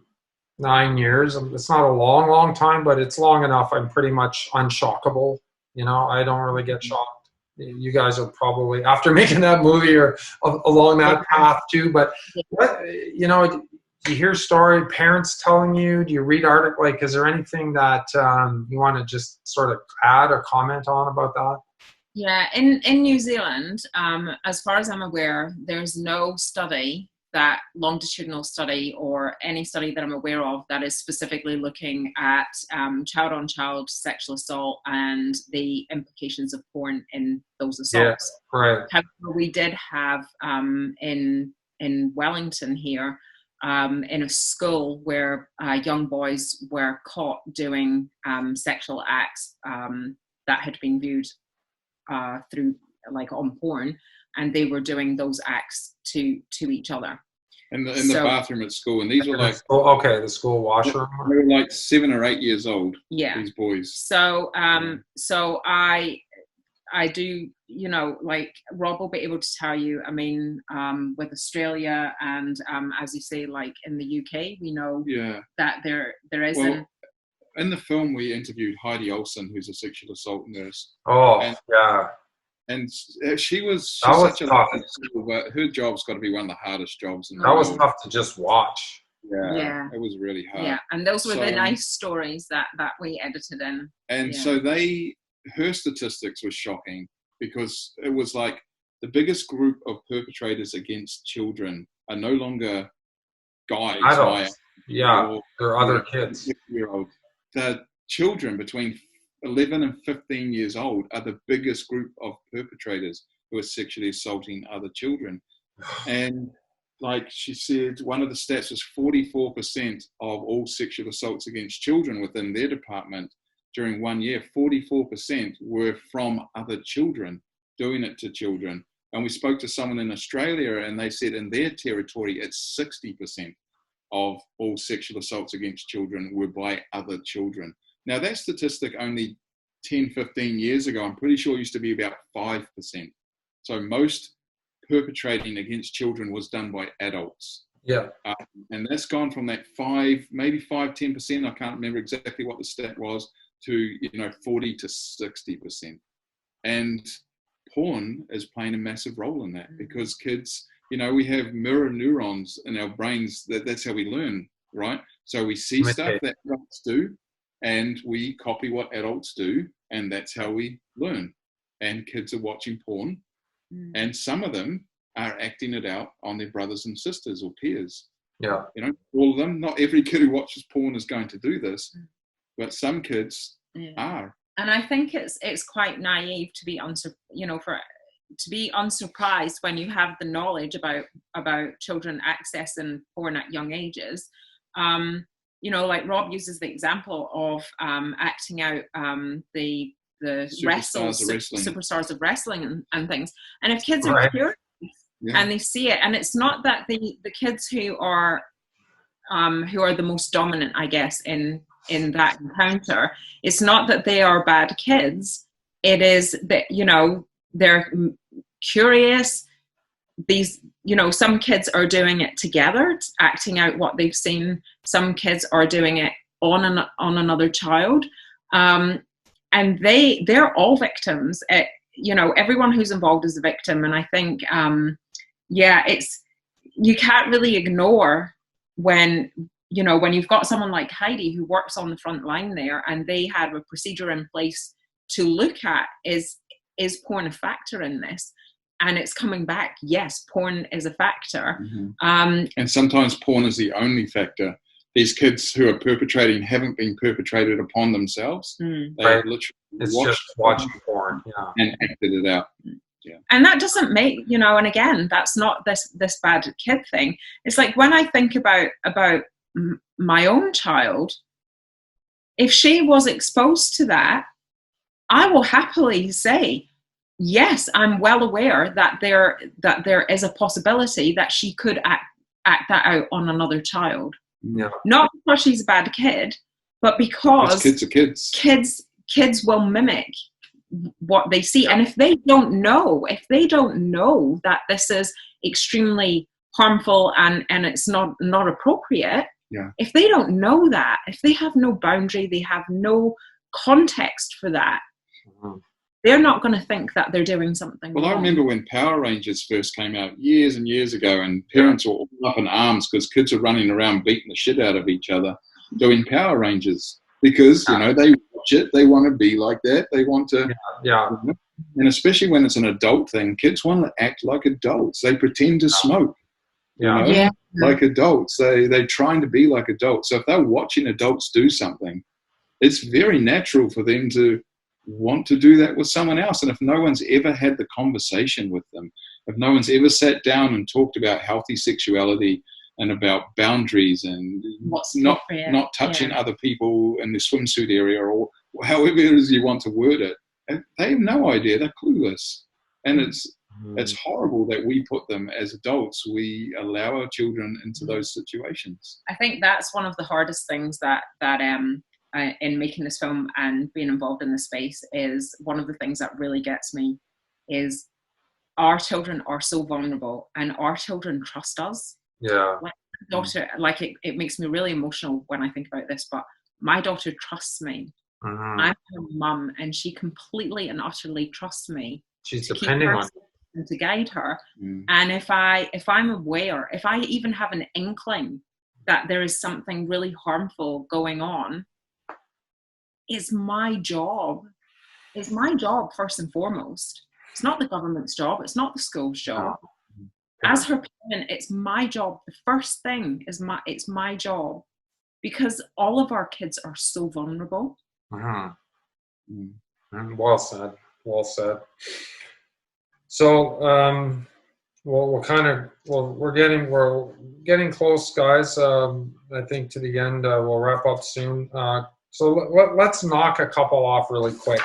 9 years. It's not a long, long time, but it's long enough. I'm pretty much unshockable. I don't really get shocked. You guys are probably, after making that movie, or along that path too. But do you hear story parents telling you? Do you read articles? Like, is there anything that you want to just sort of add or comment on about that? Yeah, in New Zealand, as far as I'm aware, there's no longitudinal study or any study that I'm aware of that is specifically looking at child-on-child sexual assault and the implications of porn in those assaults. Yeah, right. However, we did have in Wellington here, in a school where young boys were caught doing sexual acts that had been viewed through, like, on porn, and they were doing those acts to each other. In the bathroom at school, and these were like the school washroom. They were like 7 or 8 years old. Yeah, these boys. So so I do, like Rob will be able to tell you. I mean, with Australia and as you say, like in the UK, we know that there isn't. Well, in the film, we interviewed Heidi Olsen, who's a sexual assault nurse. And she was such a tough. But her job's got to be one of the hardest jobs in the world. That was tough to just watch. Yeah, it was really hard. Yeah, and those were the nice stories that we edited in. And so her statistics were shocking, because it was like the biggest group of perpetrators against children are no longer guys. Adults. Yeah, or, they're other kids. 6-year-old. The children between 11 and 15 years old are the biggest group of perpetrators who are sexually assaulting other children. And like she said, one of the stats was 44% of all sexual assaults against children within their department during 1 year, 44% were from other children doing it to children. And we spoke to someone in Australia and they said in their territory, it's 60% of all sexual assaults against children were by other children. Now that statistic only 10, 15 years ago, I'm pretty sure used to be about 5%. So most perpetrating against children was done by adults. Yeah. And that's gone from that 10%, I can't remember exactly what the stat was, to 40 to 60%. And porn is playing a massive role in that, because kids, we have mirror neurons in our brains, that's how we learn, right? So we see stuff that adults do and we copy what adults do, and that's how we learn. And kids are watching porn, and some of them are acting it out on their brothers and sisters or peers. Yeah. All of them. Not every kid who watches porn is going to do this, but some kids are. And I think it's quite naive to be unsurprised when you have the knowledge about children accessing porn at young ages. Like Rob uses the example of acting out the superstars of wrestling and things. And if kids are curious and they see it, and it's not that the kids who are the most dominant, I guess, in that encounter, it's not that they are bad kids. It is that, they're curious. These, some kids are doing it together, acting out what they've seen. Some kids are doing it on another child. And they're all victims. Everyone who's involved is a victim. And I think, you can't really ignore when you've got someone like Heidi who works on the front line there, and they have a procedure in place to look at is porn a factor in this? And it's coming back, yes, porn is a factor. Mm-hmm. And sometimes porn is the only factor. These kids who are perpetrating haven't been perpetrated upon themselves. They literally watching porn and acted it out. Yeah. And that doesn't make, and again, that's not this bad kid thing. It's like when I think about my own child, if she was exposed to that, I will happily say, yes, I'm well aware that there is a possibility that she could act that out on another child. Yeah. Not because she's a bad kid, but because kids are kids. Kids will mimic what they see. And if they don't know that this is extremely harmful and it's not appropriate, if they don't know that, if they have no boundary, they have no context for that, they're not going to think that they're doing something wrong. I remember when Power Rangers first came out years and years ago, and parents were all up in arms because kids are running around beating the shit out of each other doing Power Rangers, because they watch it, they want to be like that, they want to and especially when it's an adult thing, kids want to act like adults. They pretend to smoke like adults. They're trying to be like adults. So if they're watching adults do something, it's very natural for them to want to do that with someone else. And if no one's ever had the conversation with them, if no one's ever sat down and talked about healthy sexuality and about boundaries and not touching other people in the swimsuit area or however it is you want to word it, they have no idea. They're clueless. And it's horrible that we put them as adults. We allow our children into those situations. I think that's one of the hardest things that in making this film and being involved in the space, is one of the things that really gets me is our children are so vulnerable and our children trust us. Yeah. Like my daughter, it makes me really emotional when I think about this, but my daughter trusts me. I'm her mum and she completely and utterly trusts me. She's depending on and to guide her. And if I'm aware, if I even have an inkling that there is something really harmful going on, it's my job first and foremost It's not the government's job. It's not the school's job. No. As her parent, it's my job. The first thing is it's my job, because all of our kids are so vulnerable. Well said. Well said. So, we're getting close, guys. I think to the end. We'll wrap up soon. So let's knock a couple off really quick.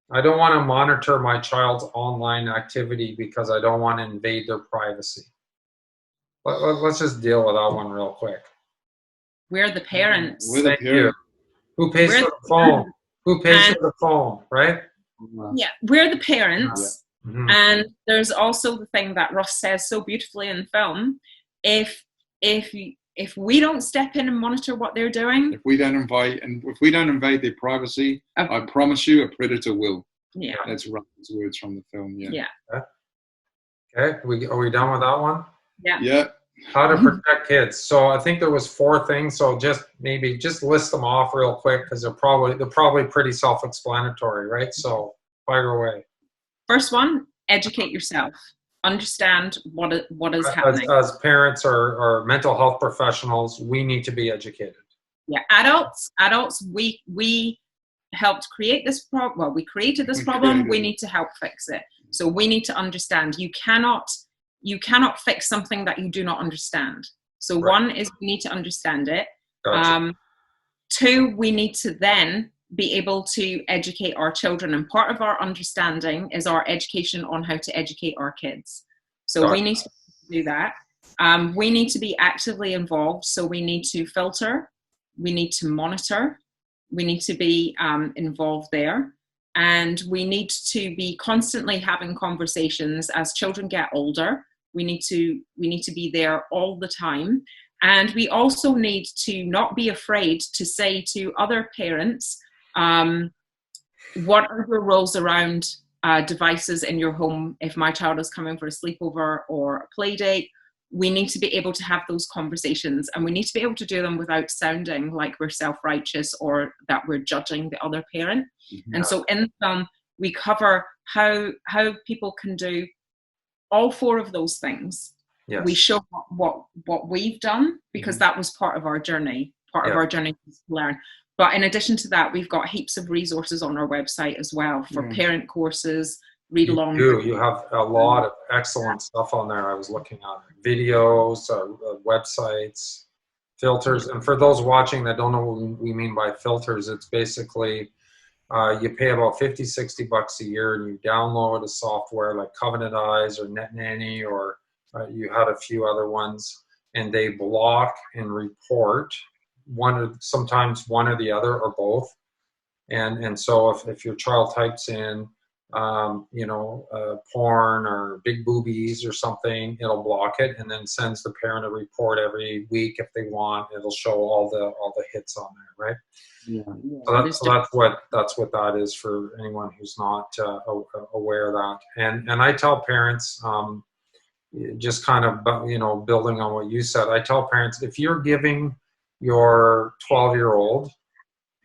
I don't want to monitor my child's online activity because I don't want to invade their privacy. Let's just deal with that one real quick. We're the parents. Thank you. Who pays for the phone? Who pays for the phone, right? Yeah, we're the parents. Yeah. Mm-hmm. And there's also the thing that Russ says so beautifully in the film. If we don't step in and monitor what they're doing, if we don't invade their privacy, I promise you, a predator will. Yeah, that's Russ's words from the film. Yeah. Okay. Are we done with that one? Yeah. Yeah. How to protect kids. So I think there was 4 things. So just list them off real quick because they're probably pretty self-explanatory, right? So fire away. First one: educate yourself. Understand what is happening. As parents or mental health professionals, we need to be educated. Yeah, adults, we helped create this problem. Well, we created this problem. We need to help fix it. So we need to understand. You cannot fix something that you do not understand. So right. One is we need to understand it. Gotcha. 2, we need to then be able to educate our children, and part of our understanding is our education on how to educate our kids. So gotcha. We need to do that. We need to be actively involved. So we need to filter, we need to monitor, we need to be involved there, and we need to be constantly having conversations. As children get older, we need to be there all the time. And we also need to not be afraid to say to other parents, what are your rules around devices in your home? If my child is coming for a sleepover or a play date, we need to be able to have those conversations, and we need to be able to do them without sounding like we're self-righteous or that we're judging the other parent. Mm-hmm. And so in the film, we cover how people can do all 4 of those things. Yes. We show what we've done, because that was part of our journey. Part of our journey is to learn. But in addition to that, we've got heaps of resources on our website as well for parent courses, read along. You have a lot of excellent stuff on there. I was looking at videos, websites, filters. And for those watching that don't know what we mean by filters, it's basically you pay about $50-$60 a year and you download a software like Covenant Eyes or NetNanny, or you had a few other ones, and they block and report sometimes one or the other or both. And so if your child types in porn or big boobies or something, it'll block it and then sends the parent a report every week if they want. It'll show all the hits on there, right? Yeah. So that's what that is for anyone who's not aware of that. And I tell parents, just kind of building on what you said, I tell parents, if you're giving your 12-year-old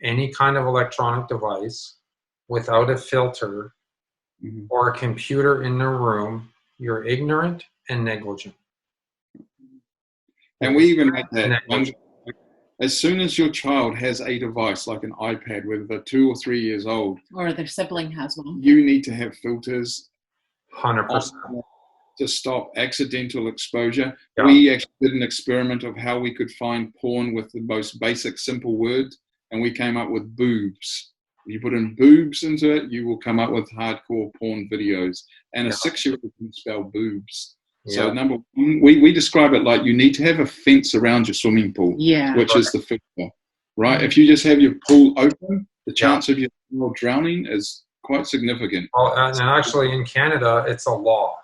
any kind of electronic device without a filter or a computer in their room, you're ignorant and negligent. And we even had that. As soon as your child has a device like an iPad, whether they're 2 or 3 years old, or their sibling has one, you need to have filters 100% to stop accidental exposure. Yeah. We actually did an experiment of how we could find porn with the most basic, simple words, and we came up with boobs. If you put in boobs into it, you will come up with hardcore porn videos. And a 6-year-old can spell boobs. Yeah. So number one, we describe it like you need to have a fence around your swimming pool, which is the filter, right? If you just have your pool open, the chance of your child drowning is quite significant. Well, and actually in Canada, it's a law.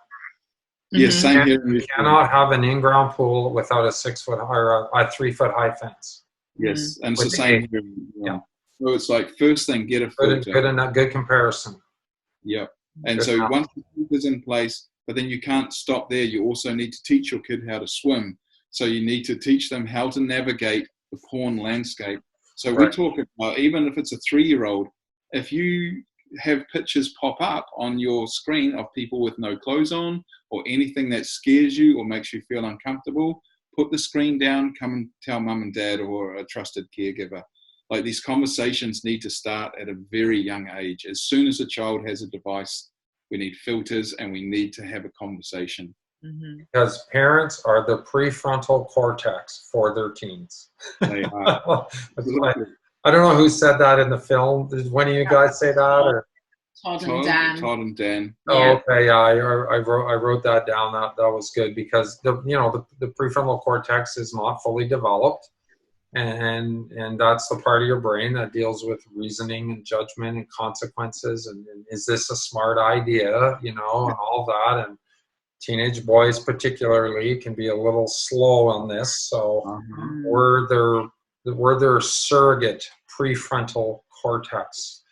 Yes, same here. You cannot have an in-ground pool without a 6-foot or a 3-foot high fence. Yes, and it's the same here. Yeah. So it's like, first thing, get a filter. Good comparison. Yep. And so once the filter's in place, but then you can't stop there. You also need to teach your kid how to swim. So you need to teach them how to navigate the porn landscape. So we talk about, even if it's a 3-year-old, if you have pictures pop up on your screen of people with no clothes on, or anything that scares you or makes you feel uncomfortable, put the screen down, come and tell mum and dad or a trusted caregiver. Like, these conversations need to start at a very young age. As soon as a child has a device, we need filters and we need to have a conversation. Mm-hmm. Because parents are the prefrontal cortex for their teens. They are. I don't know who said that in the film. Did one of you guys say that? Or? Todd and Dan. Oh, okay, yeah, I wrote that down. That was good, because the prefrontal cortex is not fully developed, and that's the part of your brain that deals with reasoning and judgment and consequences, and is this a smart idea, and all that. And teenage boys particularly can be a little slow on this, so we're their surrogate prefrontal cortex.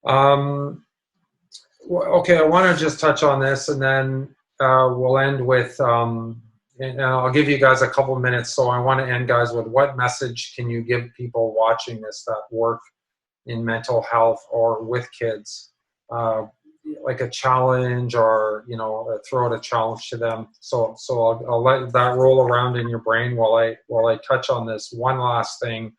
Okay, I want to just touch on this, and then we'll end with, and I'll give you guys a couple minutes. So I want to end, guys, with what message can you give people watching this that work in mental health or with kids, like a challenge, or throw out a challenge to them. So I'll let that roll around in your brain while I touch on this. One last thing.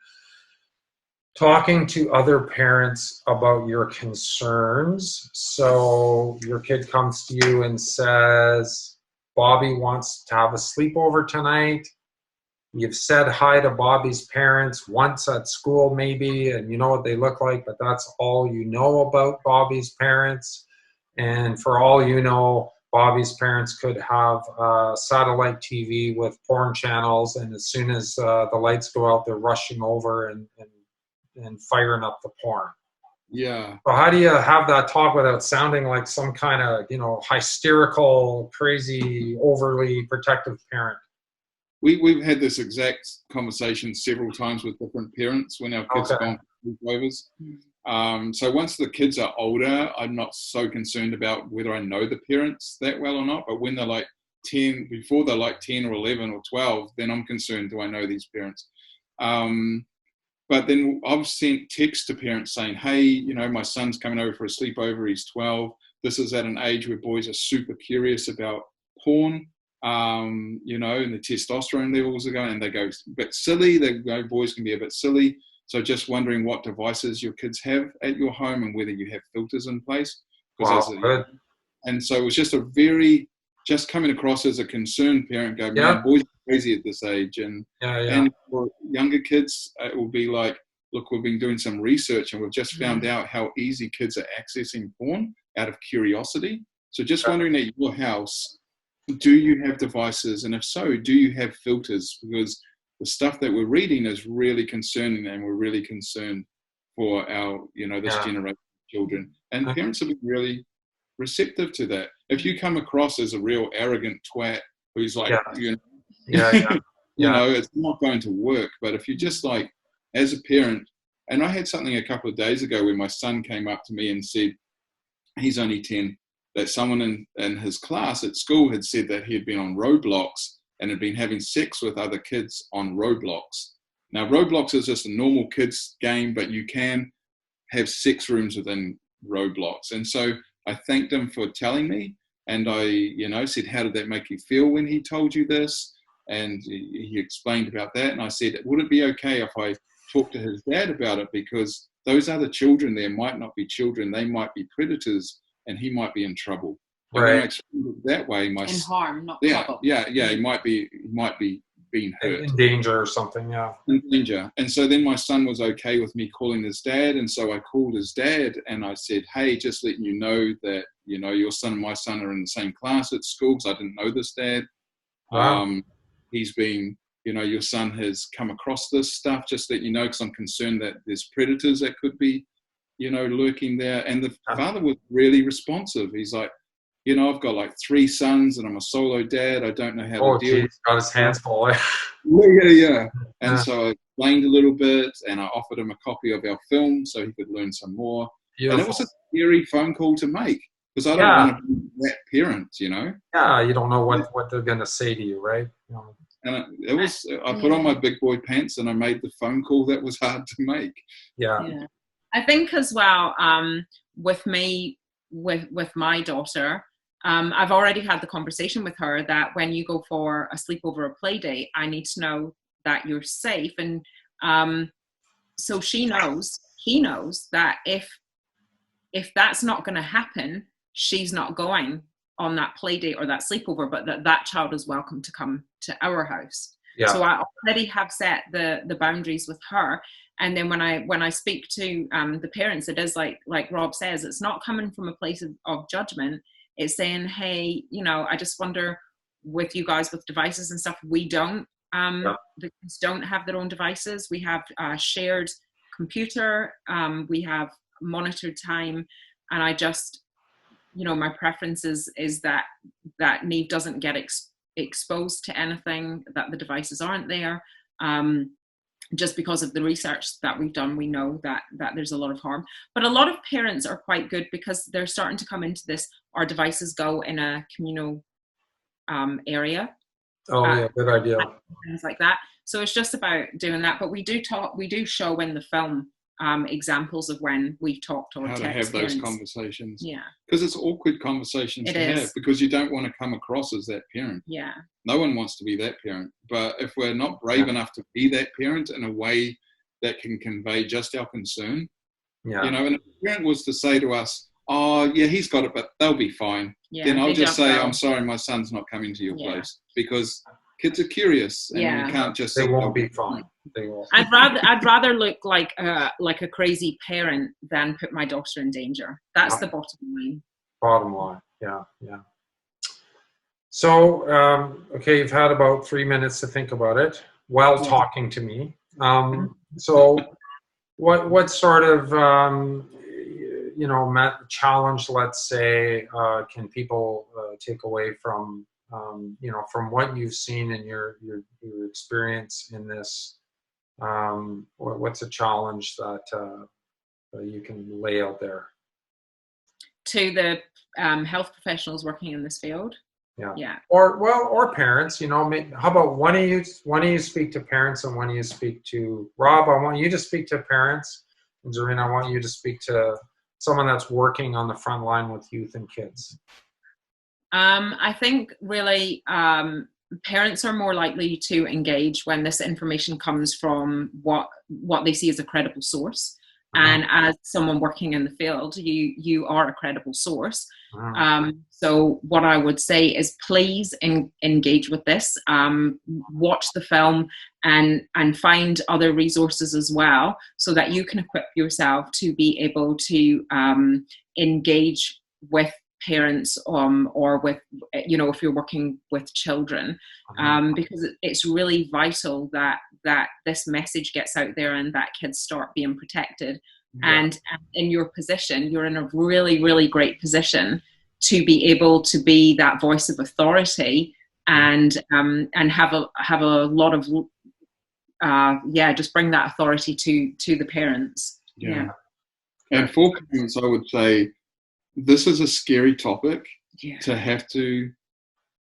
Talking to other parents about your concerns. So your kid comes to you and says, Bobby wants to have a sleepover tonight. You've said hi to Bobby's parents once at school maybe, and you know what they look like, but that's all you know about Bobby's parents. And for all you know, Bobby's parents could have satellite TV with porn channels, and as soon as the lights go out, they're rushing over and firing up the porn. Yeah. So how do you have that talk without sounding like some kind of, hysterical, crazy, overly protective parent? We've had this exact conversation several times with different parents when our kids have gone for sleepovers. So once the kids are older, I'm not so concerned about whether I know the parents that well or not. But when they're like 10, before they're like 10 or 11 or 12, then I'm concerned, do I know these parents? But then I've sent texts to parents saying, hey, my son's coming over for a sleepover. He's 12. This is at an age where boys are super curious about porn, and the testosterone levels are going, and they go a bit silly. Boys can be a bit silly. So just wondering what devices your kids have at your home and whether you have filters in place. Wow, and so it was just coming across as a concerned parent, go, man, boys are crazy at this age. And for younger kids, it will be like, look, we've been doing some research and we've just found out how easy kids are accessing porn out of curiosity. So just wondering at your house, do you have devices? And if so, do you have filters? Because the stuff that we're reading is really concerning, and we're really concerned for our, this generation of children. And parents have been really receptive to that. If you come across as a real arrogant twat who's like, it's not going to work. But if you just like, as a parent, and I had something a couple of days ago where my son came up to me and said, he's only 10, that someone in his class at school had said that he had been on Roblox and had been having sex with other kids on Roblox. Now, Roblox is just a normal kids game, but you can have sex rooms within Roblox. And so I thanked him for telling me, and I, said, how did that make you feel when he told you this? And he explained about that. And I said, would it be okay if I talked to his dad about it? Because those other children there might not be children. They might be predators, and he might be in trouble. And when I explained it that way, in harm, not trouble. He might be being hurt. In danger or something, In danger. And so then my son was okay with me calling his dad. And so I called his dad and I said, hey, just letting you know that, your son and my son are in the same class at school, because I didn't know this, Dad. Wow. He's been, your son has come across this stuff, just let you know, because I'm concerned that there's predators that could be, lurking there. And the father was really responsive. He's like, I've got like 3 sons and I'm a solo dad. I don't know how to deal with it. Got his hands full. And so I explained a little bit, and I offered him a copy of our film so he could learn some more. Beautiful. And it was a scary phone call to make, because I don't want to be that parent, Yeah, you don't know what they're going to say to you, right? And I put on my big boy pants and I made the phone call that was hard to make. I think as well, with me, with my daughter, I've already had the conversation with her that when you go for a sleepover or play date, I need to know that you're safe. And so he knows that if that's not going to happen, she's not going on that play date or that sleepover, but that child is welcome to come to our house. Yeah. So I already have set the boundaries with her. And then when I speak to the parents, it is like Rob says, it's not coming from a place of judgment. It's saying, hey, I just wonder with you guys with devices and stuff, we don't, the kids don't have their own devices. We have a shared computer. We have monitored time. And I just, my preference is that Neve doesn't get exposed to anything, that the devices aren't there. Just because of the research that we've done, we know that there's a lot of harm. But a lot of parents are quite good because they're starting to come into this, our devices go in a communal area. Oh, yeah, good idea. Things like that. So it's just about doing that. But we do show in the film examples of when we've talked or how to have those conversations. Yeah. Because it's awkward conversations to have, because you don't want to come across as that parent. Yeah. No one wants to be that parent. But if we're not brave enough to be that parent in a way that can convey just our concern, and if a parent was to say to us, oh, yeah, he's got it, but they'll be fine. Yeah, then I'll just say, I'm sorry, my son's not coming to your place, because kids are curious, and you can't just say they won't be fine. They won't. I'd rather look like a crazy parent than put my daughter in danger. That's the bottom line. Bottom line, yeah. So, okay, you've had about 3 minutes to think about it while talking to me. So, what sort of challenge, let's say, can people take away from from what you've seen in your experience in this? What's a challenge that you can lay out there to the health professionals working in this field? Yeah. Or parents. How about one of you speak to parents and one of you speak to Rob? I want you to speak to parents, and Zareen, I want you to speak to someone that's working on the front line with youth and kids. I think really parents are more likely to engage when this information comes from what they see as a credible source. And as someone working in the field, you are a credible source. So what I would say is please engage with this, watch the film and find other resources as well, so that you can equip yourself to be able to engage with parents or with, if you're working with children, because it's really vital that this message gets out there and that kids start being protected. And in your position, you're in a really, really great position to be able to be that voice of authority and have a lot of just bring that authority to the parents. And for parents, I would say this is a scary topic to have to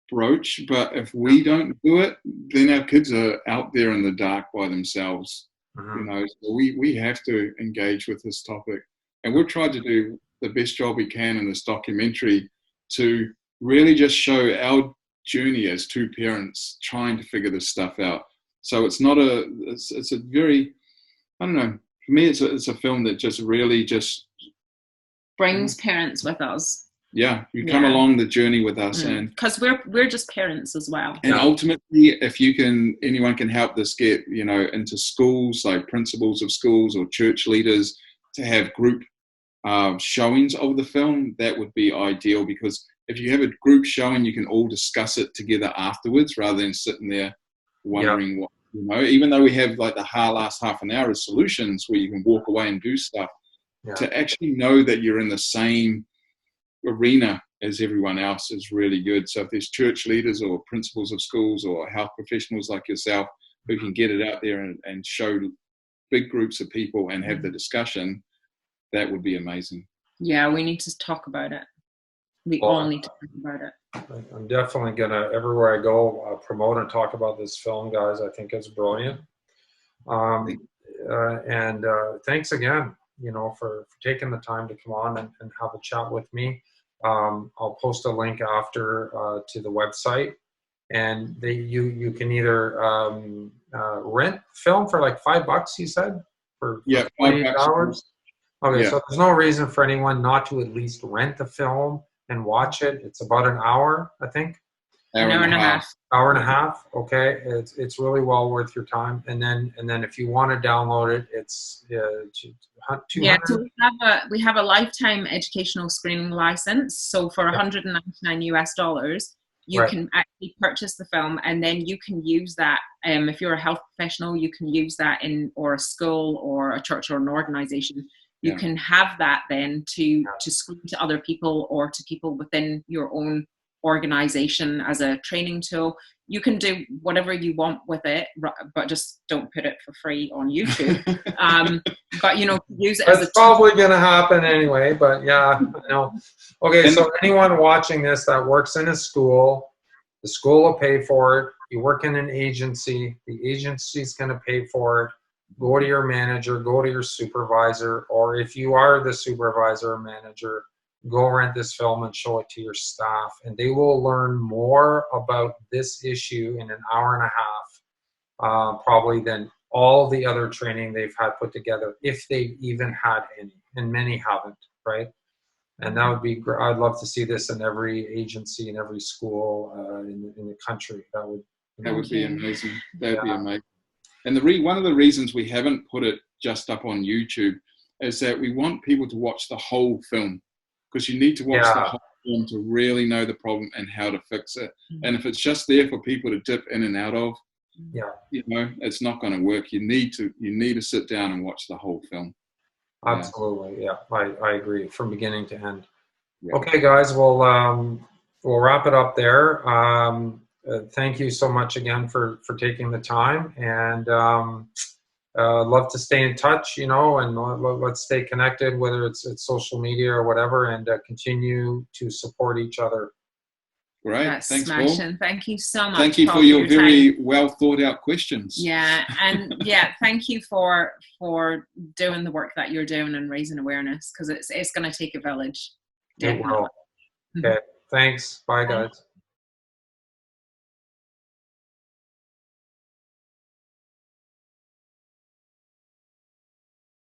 broach, but if we don't do it, then our kids are out there in the dark by themselves. So we have to engage with this topic, and we've tried to do the best job we can in this documentary to really just show our journey as two parents trying to figure this stuff out. So it's not it's a very, I don't know, for me it's a film that just really just brings parents with us. You come along the journey with us, and because we're just parents as well. And ultimately, if anyone can help this get into schools, like principals of schools or church leaders, to have group showings of the film, that would be ideal. Because if you have a group showing, you can all discuss it together afterwards, rather than sitting there wondering what Even though we have like the last half an hour of solutions where you can walk away and do stuff, to actually know that you're in the same arena as everyone else is really good. So if there's church leaders or principals of schools or health professionals like yourself who can get it out there and show big groups of people and have the discussion, that would be amazing. Yeah, we need to talk about it. We all need to talk about it. I'm definitely gonna, everywhere I go, promote and talk about this film, guys. I think it's brilliant. And thanks again. you know, for taking the time to come on and have a chat with me. I'll post a link after to the website, and you can either rent film for like $5, you said, for 48 hours. Okay, so there's no reason for anyone not to at least rent the film and watch it. It's about an hour, I think. An hour and a half. Hour and a half. Okay, it's really well worth your time. And then if you want to download it, it's 200. Yeah, so we have a lifetime educational screening license. So for $199 US, you can actually purchase the film, and then you can use that. If you're a health professional, you can use that or a school or a church or an organization. You can have that then to screen to other people or to people within your own organization as a training tool. You can do whatever you want with it, but just don't put it for free on YouTube. But you know, use it. That's probably going to happen anyway. But yeah, no. Okay, so anyone watching this that works in a school, the school will pay for it. You work in an agency, the agency's going to pay for it. Go to your manager, go to your supervisor, or if you are the supervisor or manager, go rent this film and show it to your staff, and they will learn more about this issue in an hour and a half, probably than all the other training they've had put together, if they've even had any, and many haven't, right? And that would be great. I'd love to see this in every agency, in every school in the country. That would be amazing. That would be amazing. And one of the reasons we haven't put it just up on YouTube is that we want people to watch the whole film, because you need to watch the whole film to really know the problem and how to fix it. And if it's just there for people to dip in and out of, you know, it's not going to work. You need to sit down and watch the whole film. Absolutely, I agree from beginning to end. Okay, guys, we'll wrap it up there. Thank you so much again for taking the time, and love to stay in touch, you know, and let's stay connected, whether it's social media or whatever, and continue to support each other. Great. That's Thanks, smashing. Paul. Thank you so much. Thank you Paul, for your very time. well thought out questions. Yeah, and thank you for doing the work that you're doing and raising awareness, because it's going to take a village. It will. Okay. Thanks. Bye, guys.